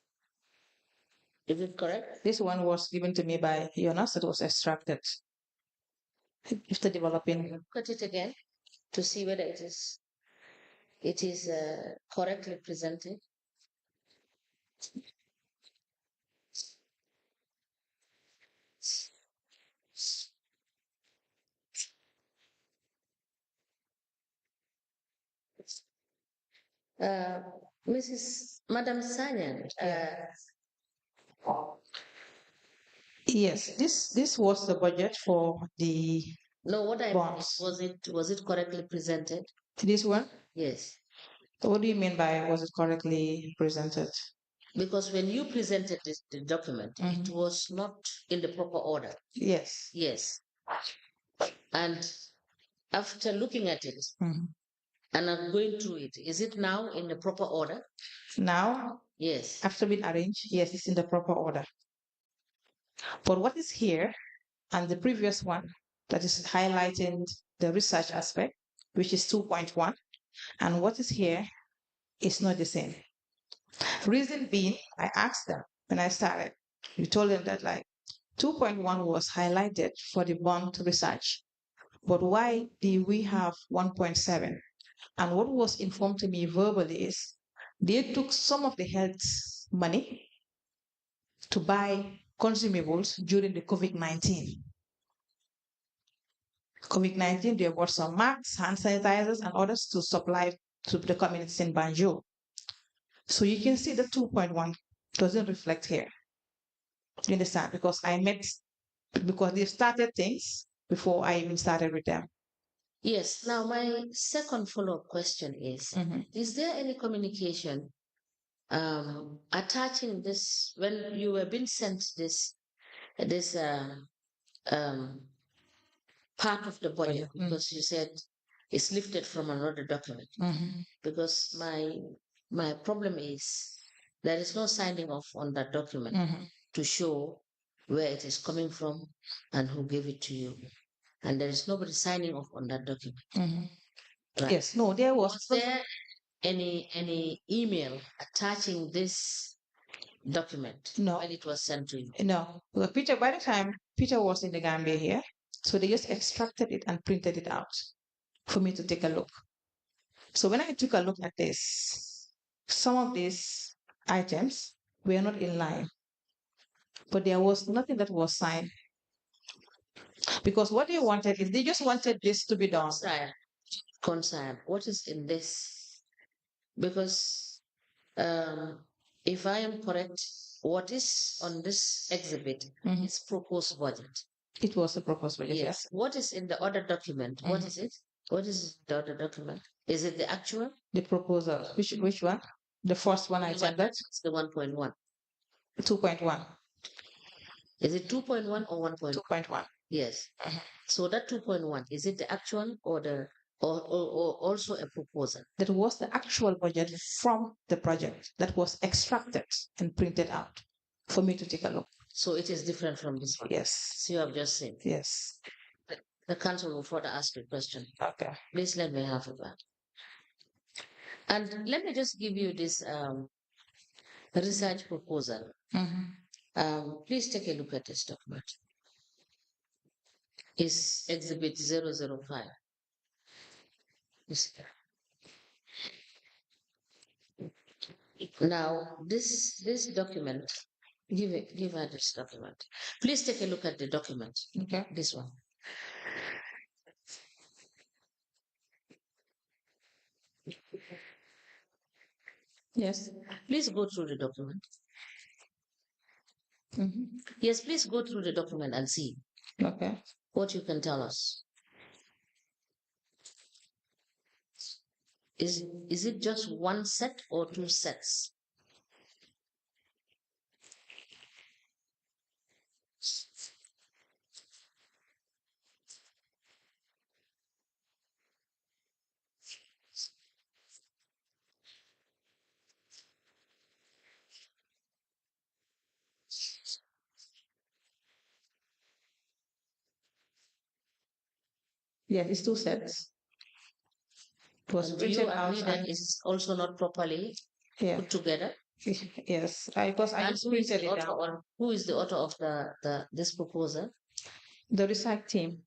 Is it correct? This one was given to me by Jonas. It was extracted. After developing. Look at it again to see whether it is correctly presented. Uh, Madam Sanyan, Yes, this was the budget for the no, what I meant, bonds. was it correctly presented? This one? Yes. What do you mean by was it correctly presented? Because when you presented the document, it was not in the proper order. Yes. Yes. And after looking at it and I'm going through it, is it now in the proper order? Now, yes. After being arranged, yes, it's in the proper order. But what is here and the previous one that is highlighting the research aspect, which is 2.1, and what is here is not the same. Reason being, I asked them when I started, we told them that like 2.1 was highlighted for the bond research, but why do we have 1.7? And what was informed to me verbally is they took some of the health money to buy consumables during the COVID-19. COVID-19, they bought some masks, hand sanitizers, and others to supply to the communities in Banjul. So you can see the 2.1 doesn't reflect here. You understand? Because they started things before I even started with them. Yes. Now, my second follow-up question is there any communication attaching this when you were being sent this part of the budget, because you said it's lifted from another document? Because my problem is there is no signing off on that document to show where it is coming from and who gave it to you, and there is nobody signing off on that document. Right. Yes, no, there was. Was there any email attaching this document No. when it was sent to you? No, well, by the time Peter was in the Gambia here, so they just extracted it and printed it out for me to take a look. So when I took a look at this, some of these items were not in line, but there was nothing that was signed. Because what they wanted is they just wanted this to be done. Concern, what is in this? Because if I am correct, what is on this exhibit is proposed budget. It was a proposed budget, yes. What is in the other document? What is it? What is the other document? Is it the actual? The proposal. Which one? The first one I said that? It's the 1.1. 2.1. Is it 2.1 or 1.1? 2.1. Yes. So that 2.1, is it the actual or also a proposal? That was the actual budget from the project that was extracted and printed out for me to take a look. So it is different from this one? Yes. So you have just seen? Yes. The council will further ask you a question. Okay. Please let me have it back. And let me just give you this research proposal. Please take a look at this document. It's Exhibit 005. Now, this document, give her this document. Please take a look at the document. Okay. This one. Yes. Please go through the document. Mm-hmm. Yes, please go through the document and see Okay. what you can tell us. Is it just one set or two sets? Yes, it's two sets. It was And do you printed out agree that and it's also not properly yeah. put together? Yes, because I And just who is printed the it author out. or who is the author of this proposal? The research team,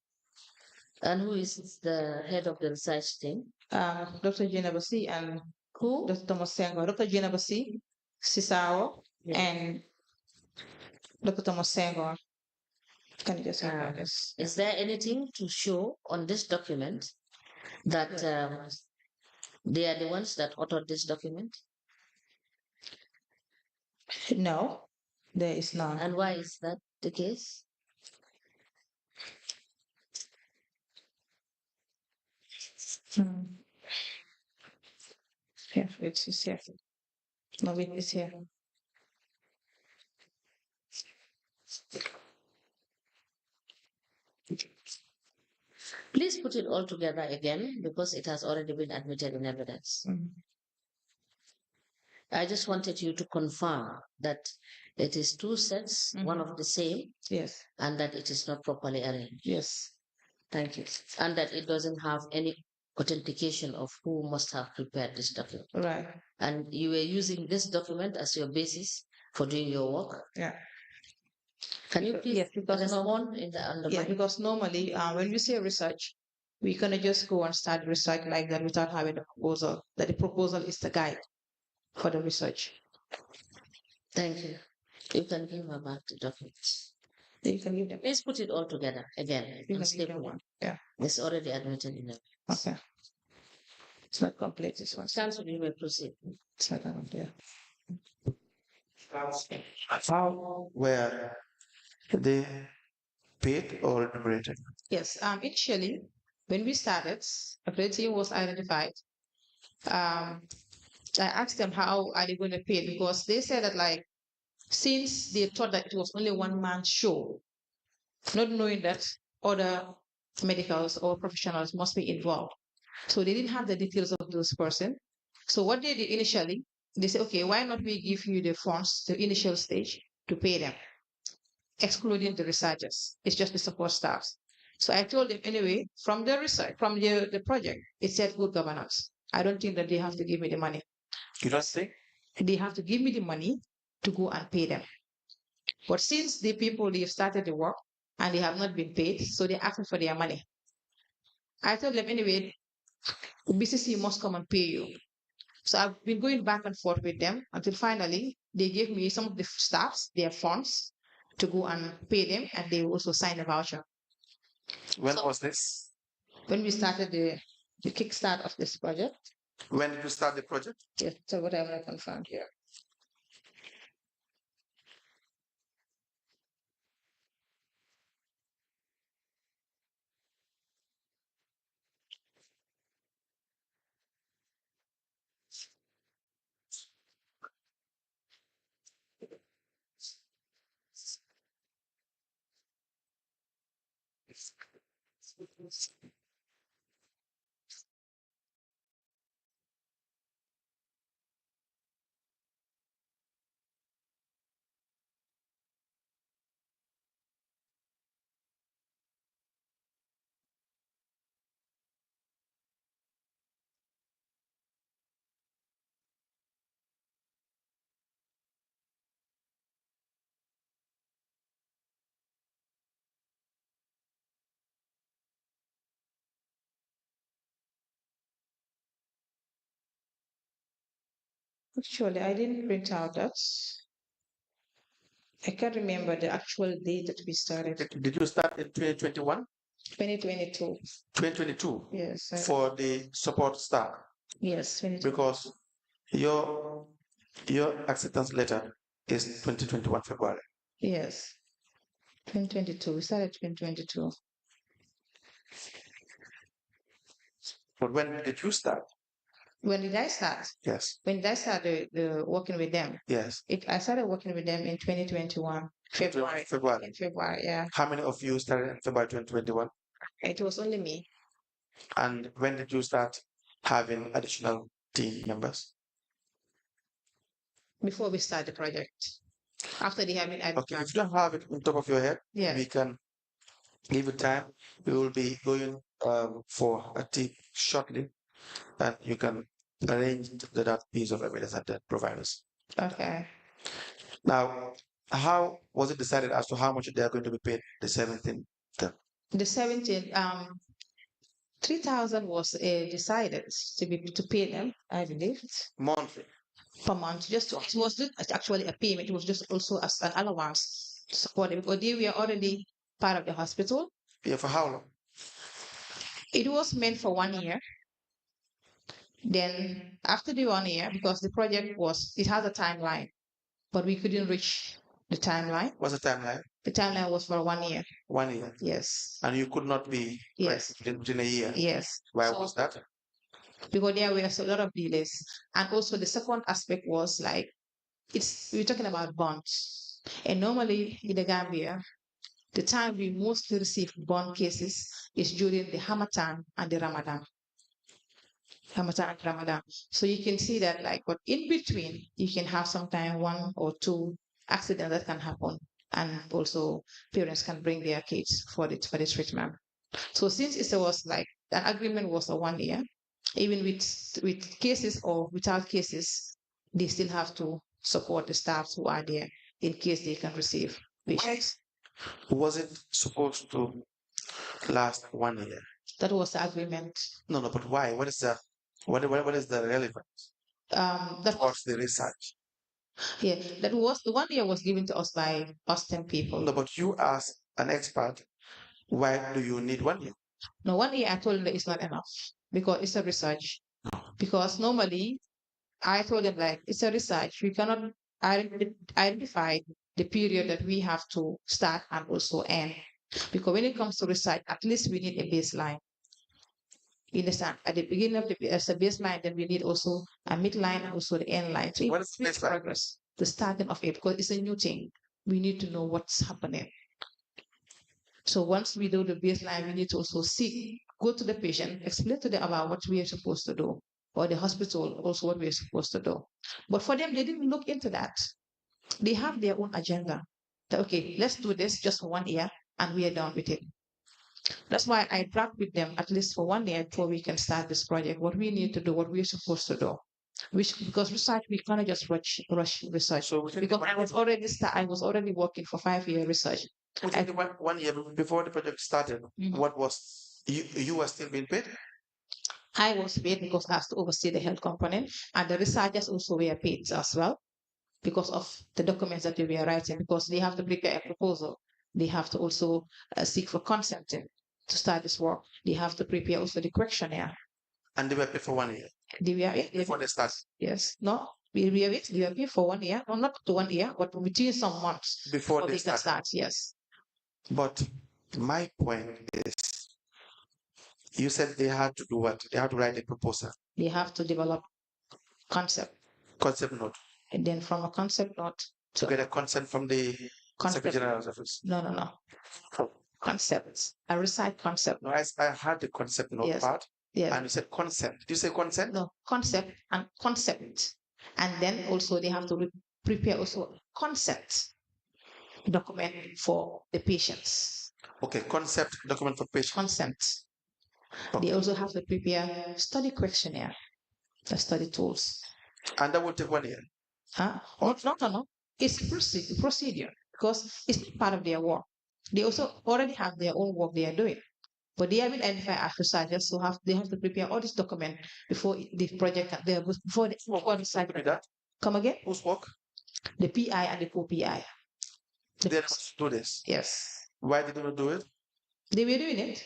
And who is the head of the research team? Dr. Jenabasi and Who? Dr. Mosengo. Dr. Jenabasi, Sisao, Yeah. and Dr. Mosengo. Can you just have this? Is there anything to show on this document that they are the ones that authored this document? No, there is none. And why is that the case? Here, it is here. No, it is here. Please put it all together again because it has already been admitted in evidence. I just wanted you to confirm that it is two sets, one of the same, Yes, and that it is not properly arranged. yes. Thank you. And that it doesn't have any authentication of who must have prepared this document. Right. And you were using this document as your basis for doing your work. Yeah. Can you please because respond in the under yeah, because normally when we say research, we cannot just go and start research like that without having a proposal. That the proposal is the guide for the research. Thank you. You can give her back the documents. You can give them. Please put it all together again You and can give them staple one. it. Yeah. It's already admitted in it. Okay. It's not complete. This one. Council, you may proceed. It's not complete. How were they paid or remunerated? Yes. Initially, when we started, a team was identified. I asked them how are they going to pay because they said that like since they thought that it was only one man show, not knowing that other medicals or professionals must be involved. So they didn't have the details of those person. So what they did initially, they said, okay, why not we give you the funds, the initial stage to pay them, excluding the researchers. It's just the support staffs. So I told them anyway, from the research, from the project, it said good governance. I don't think that they have to give me the money. You don't think? They have to give me the money to go and pay them. But since the people they've started the work and they have not been paid, so they're asking for their money. I told them anyway, BCC must come and pay you. So I've been going back and forth with them until finally they gave me some of the staffs, their funds, to go and pay them, and they also signed a voucher. When was this? When we started the kickstart of this project. When did you start the project? Yes, so what I'm going to confirm here. Actually, I didn't print out that. I can't remember the actual date that we started. Did you start in 2021? 2022. 2022 Yes. for the support staff? Yes. 2022. Because your acceptance letter is 2021 February. Yes. 2022. We started 2022. But when did you start? When did I start? Yes. When did I start working with them? Yes. I started working with them in 2021, February. February. In February, yeah. How many of you started in February 2021? It was only me. And when did you start having additional team members? Before we start the project. After they have been added. Okay, if you don't have it on top of your head, Yeah. we can give it time. We will be going for a tip shortly, and you can arrange that piece of evidence and then provide us. Okay. Now, how was it decided as to how much they are going to be paid? The 17th. The 17, 3,000 was decided to pay them, I believe, Monthly. per month. Just it was not actually a payment. It was just also as an allowance to support them because they were already part of the hospital. Yeah, for how long? It was meant for 1 year. Then after the 1 year, because the project it has a timeline, but we couldn't reach the timeline. What's the timeline? The timeline was for 1 year. 1 year. Yes. And you could not be Yes. within a year. Yes. Why was that? Because there were a lot of delays. And also the second aspect was like we're talking about bonds. And normally in the Gambia, the time we mostly receive bond cases is during the Hamatan and the Ramadan. Hamatan and Ramadan. So you can see that but in between you can have sometimes 1 or 2 accidents that can happen. And also parents can bring their kids for the treatment. So since it was an agreement was a 1 year, even with cases or without cases, they still have to support the staff who are there in case they can receive patients. Was it supposed to last 1 year? That was the agreement. No, but why? What is the relevance? That was the research. Yeah, that was the 1 year was given to us by Boston people. No, but you as an expert, why do you need 1 year? No, 1 year I told them that it's not enough because it's a research. Because normally I told them it's a research. We cannot identify the period that we have to start and also end. Because when it comes to research, at least we need a baseline. You understand? At the beginning of as a baseline, then we need also a midline and also the end line. So what is the baseline? Progress, the starting of it, because it's a new thing. We need to know what's happening. So once we do the baseline, we need to also go to the patient, explain to them about what we are supposed to do, or the hospital also what we are supposed to do. But for them, they didn't look into that. They have their own agenda. Okay, let's do this just for 1 year and we are done with it. That's why I dragged with them at least for 1 year before we can start this project. What we need to do, what we're supposed to do. Because research, we cannot just rush research. So because I was already working for 5-year research. Within 1 year before the project started, what was you were still being paid? I was paid because I have to oversee the health component, and the researchers also were paid as well because of the documents that they were writing, because they have to prepare a proposal. They have to also seek for consenting to start this work. They have to prepare also the questionnaire. And they were paid for 1 year? They were before they start? Yes. No, they were paid for 1 year. No, not to 1 year, but between some months before they can start. Yes. But my point is, you said they had to do what? They had to write a proposal. They have to develop concept note. And then from a concept note to get a consent from the Secretary General's office. No. Concepts. A recite concept. No, I had the concept note part. Yes. And you said consent. Did you say consent? No, concept and concept. And then also they have to prepare also concept document for the patients. Okay, concept document for patients. Consent. Okay. They also have to prepare study questionnaire, the study tools. And that will take 1 year? No. It's procedure because it's part of their work. They also already have their own work they are doing. But they have been identified as researchers, so they have to prepare all this document before the project before the research. Come again? Whose work? The PI and the co-PI. They must do this. Yes. Why did they not do it? They were doing it.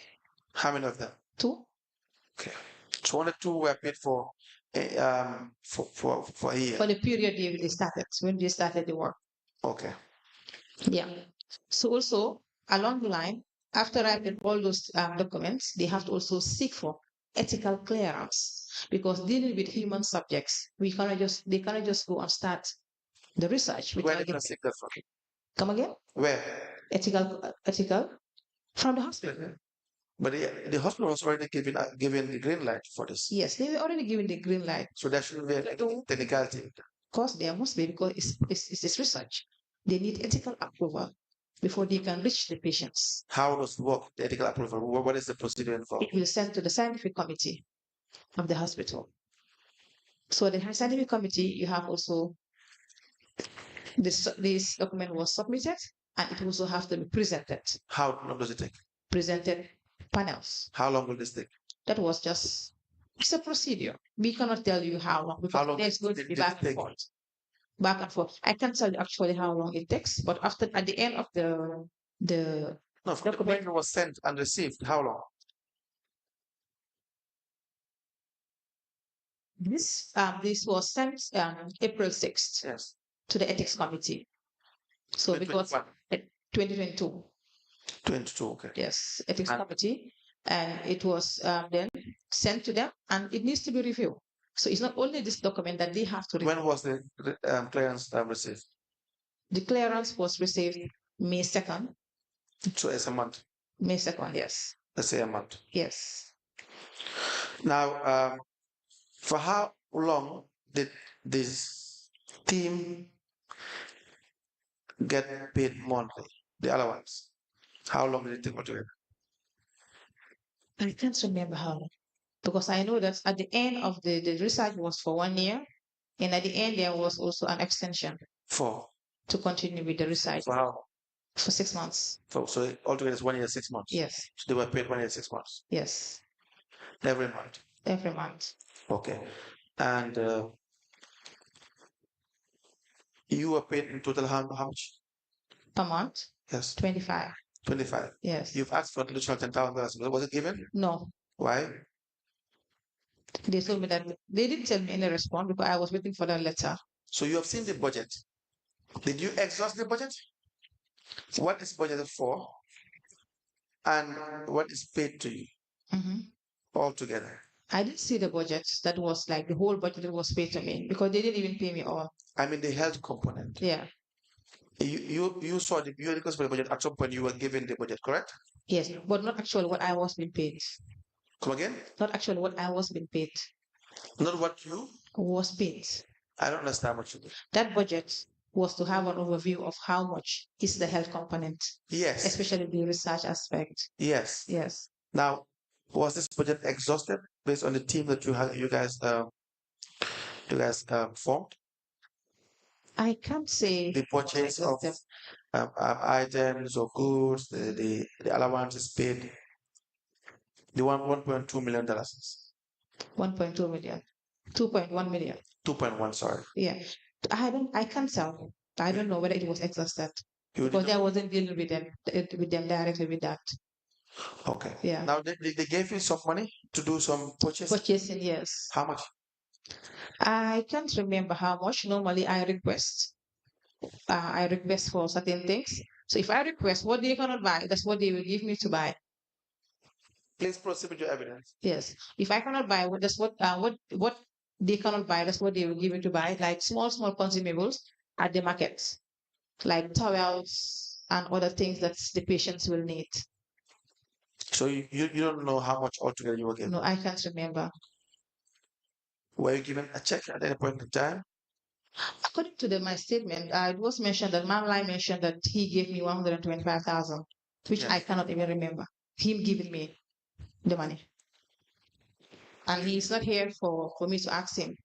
How many of them? 2. Okay. So only 2 were paid for a year. For the period they started, when they started the work. Okay. Yeah. So also along the line, after writing all those documents, they have to also seek for ethical clearance, because dealing with human subjects, they cannot just go and start the research Where without did you seek that from? Come again? Where? Ethical from the hospital. But the hospital was already given the green light for this. Yes, they were already given the green light. So there shouldn't be any technicality. Of course, there must be, because it's research. They need ethical approval before they can reach the patients. How does it work, the ethical approval? What is the procedure involved? It will send to the scientific committee of the hospital. So the scientific committee, you have also this document was submitted, and it also have to be presented. How long does it take? Presented panels. How long will this take? That was just, it's a procedure. We cannot tell you how long, because How long there's going to did be it back and take? forth. Back and forth. I can't tell you actually how long it takes, but at the end of the No, the document was sent and received. How long? This was sent April 6th Yes. to the ethics committee. So because 2022. 22, okay. Yes, ethics committee, and it was then sent to them, and it needs to be reviewed. So it's not only this document that they have to review. When was the clearance received? The clearance was received May 2nd. So it's a month. May 2nd, yes. Let's say a month. Yes. Now, for how long did this team get paid monthly, the allowance? How long did it take altogether? I can't remember how long, because I know that at the end of the research was for 1 year, and at the end there was also an extension to continue with the research. For how? For 6 months. So altogether it's 1 year, 6 months. Yes. So they were paid 1 year, 6 months. Yes. Every month. Every month. Okay. And you were paid in total how much? Per month? Yes. 25. 25. Yes. You've asked for an additional $10,000. Was it given? No. Why? They told me that they didn't tell me any response, because I was waiting for the letter. So you have seen the budget. Did you exhaust the budget? What is budgeted for? And what is paid to you altogether? I didn't see the budget. That was like the whole budget that was paid to me, because they didn't even pay me all. I mean the health component. Yeah. You saw you requested for the budget at some point. You were given the budget, correct? Yes, but not actually what I was being paid. Come again? Not actually what I was being paid. Not what you was paid. I don't understand what you do. That budget was to have an overview of how much is the health component. Yes. Especially the research aspect. Yes. Yes. Now, was this budget exhausted based on the team that you guys formed? I can't say the purchase of items or goods, the allowance is paid. The $1.2 million. 1.2 million. 2.1 million. 2.1, sorry. Yeah. I can't tell. I don't know whether it was exhausted. Because I wasn't dealing with them directly with that. Okay. Yeah. Now they gave you some money to do some purchasing? Purchasing, yes. How much? I can't remember how much. Normally I request for certain things. So if I request what they cannot buy, that's what they will give me to buy. Please proceed with your evidence. Yes. If I cannot buy, that's what they cannot buy, that's what they will give me to buy, like small consumables at the markets, like towels and other things that the patients will need. So you don't know how much altogether you were given? No, I can't remember. Were you given a check at any point in time? According to my statement, it was mentioned that Mamlai mentioned that he gave me 125,000, which yes. I cannot even remember him giving me the money. And he's not here for me to ask him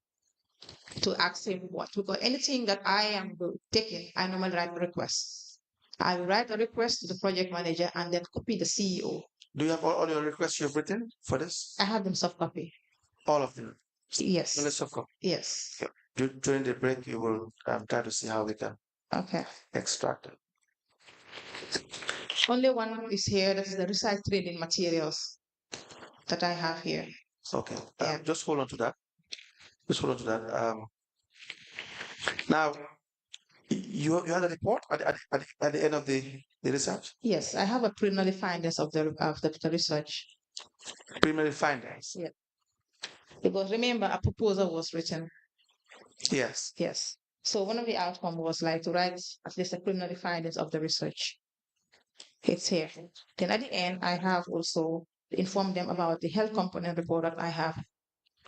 what, because anything that I am taking, I normally write a request. I will write a request to the project manager and then copy the CEO. Do you have all your requests you've written for this? I have them soft copy. All of them? Yes. Soft copy? Yes. Okay. during the break, you will try to see how we can extract it. Only one is here. That's the research training materials that I have here. Okay. Just hold on to that. Just hold on to that. Now, you had a report at the end of the research? Yes, I have a preliminary findings of the research. Preliminary findings? Yeah. Because remember, a proposal was written. Yes. Yes. So one of the outcomes was like to write at least the preliminary findings of the research. It's here. Then at the end, I have also informed them about the health component report that I have.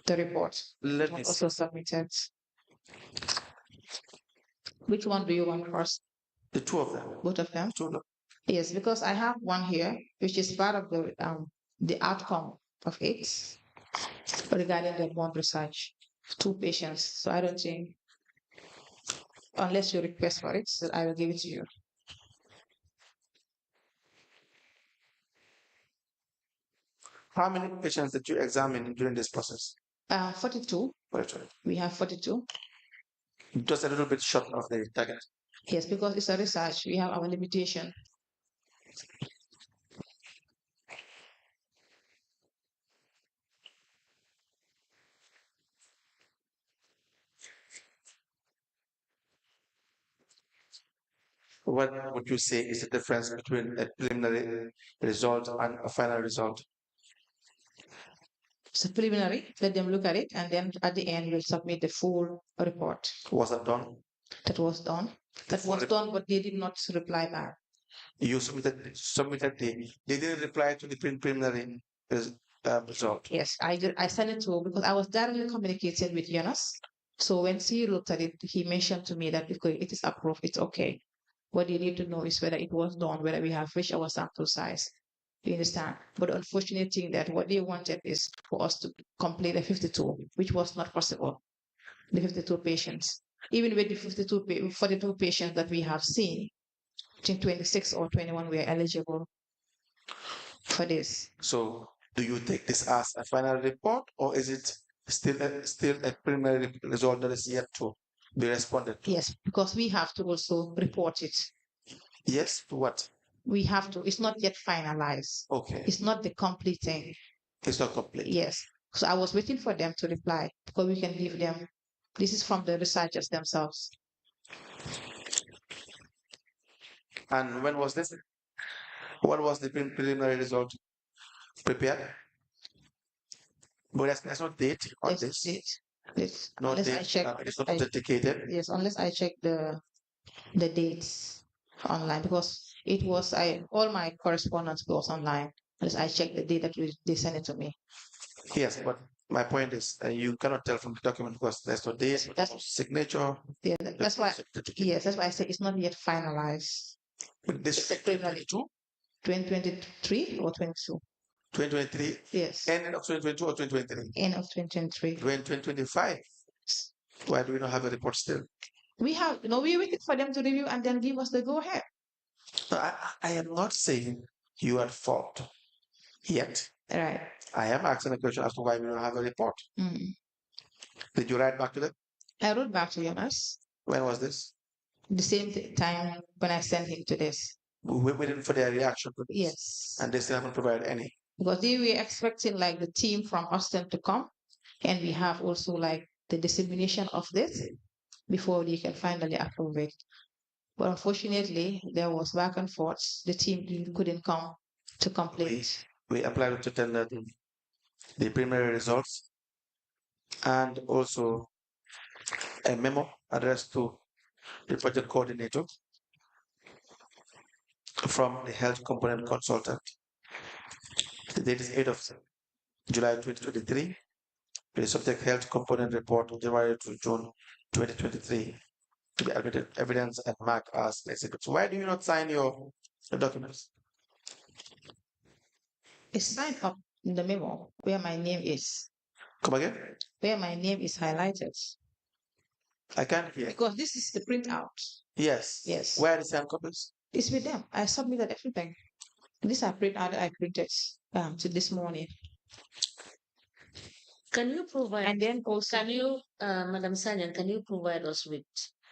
The report Let me also submitted. Which one do you want first? The two of them. Both of them? Two of them. Yes, because I have one here, which is part of the outcome of it regarding the bond research. 2 patients. So I don't think, unless you request for it, that I will give it to you. How many patients did you examine during this process? 42. 42. We have 42. Just a little bit short of the target. Yes, because it's a research. We have our limitation. What would you say is the difference between a preliminary result and a final result? It's a preliminary. Let them look at it, and then at the end, we'll submit the full report. Was that done? That was done. That was done, but they did not reply back. You submitted they didn't reply to the preliminary result. Yes, I sent it to, because I was directly communicating with Jonas. So when he looked at it, he mentioned to me that because it is approved, it's okay. What you need to know is whether it was done, whether we have reached our sample size. You understand? But the unfortunate thing that what they wanted is for us to complete the 52, which was not possible. The 52 patients. Even with the 42 patients that we have seen, I think 26 or 21 were eligible for this. So do you take this as a final report, or is it still a preliminary result that is yet to be responded to? Yes, because we have to also report it. Yes, to what? We have to. It's not yet finalized. Okay. It's not the complete thing. It's not complete. Yes. So I was waiting for them to reply because we can give them. This is from the researchers themselves. And when was this? What was the preliminary result prepared? But there's no date on this. No unless date. I check, it's not authenticated. Yes, unless I check the dates online, because it was all my correspondence goes online. Unless I check the date that they sent it to me. Yes, but my point is you cannot tell from the document because there's no date, no signature. Yeah, that's why. Yes, that's why I say it's not yet finalized. This is 2023 or 22? 2023? Yes. End of 2022 or 2023? End of 2023. 2025. Why do we not have a report still? We have, we waited for them to review and then give us the go ahead. No, I am not saying you are at fault yet. Right. I am asking a question as to why we don't have a report. Did you write back to them? I wrote back to Jonas. When was this? The same time when I sent him to this. We're waiting for their reaction to this. Yes. And they still haven't provided any. Because they were expecting like the team from Austin to come, and we have also like the dissemination of this before they can finally approve it. But unfortunately, there was back and forth. The team couldn't come to complete. We applied to tender the preliminary results and also a memo addressed to the project coordinator from the health component consultant. The date is 8th of July 2023. The subject health component report January to June 2023 to be admitted evidence and marked as exhibits. Why do you not sign your documents? It's signed up in the memo where my name is. Come again? Where my name is highlighted. I can't hear. Because this is the printout. Yes. Yes. Where are the signed copies? It's with them. I submitted everything. These are printout that I printed to this morning. Can you provide, And then also, can you, Madam Sanyan, can you provide us with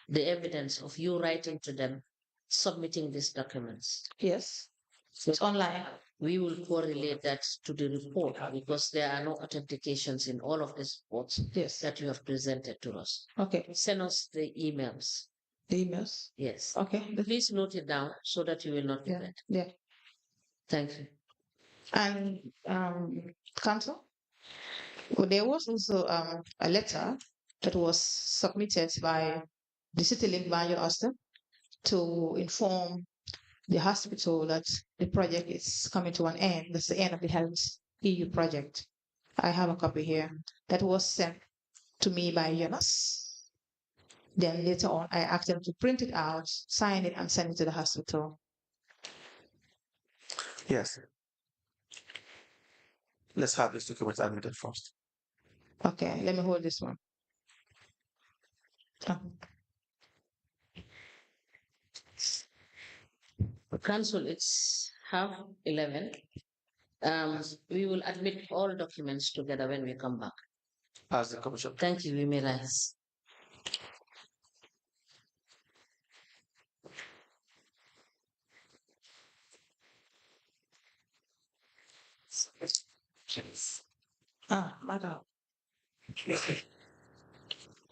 the evidence of you writing to them, submitting these documents? yes, So it's online. we will correlate that to the report because there are no authentications in all of these reports Yes. that you have presented to us. Okay. Send us the emails. The emails. Yes. Okay. Please note it down so that you will not Yeah. forget. Yeah. Thank you. And council, well, there was also a letter that was submitted by the city link manager Austin to inform the hospital that the project is coming to an end. That's the end of the Health EU project. I have a copy here that was sent to me by Jonas. Then later on, I asked them to print it out, sign it, and send it to the hospital. Yes. Let's have this document admitted first. Okay, let me hold this one. Oh. Council, it's 11:30. We will admit all documents together when we come back. As the commission. Thank you, we may rise. Madam.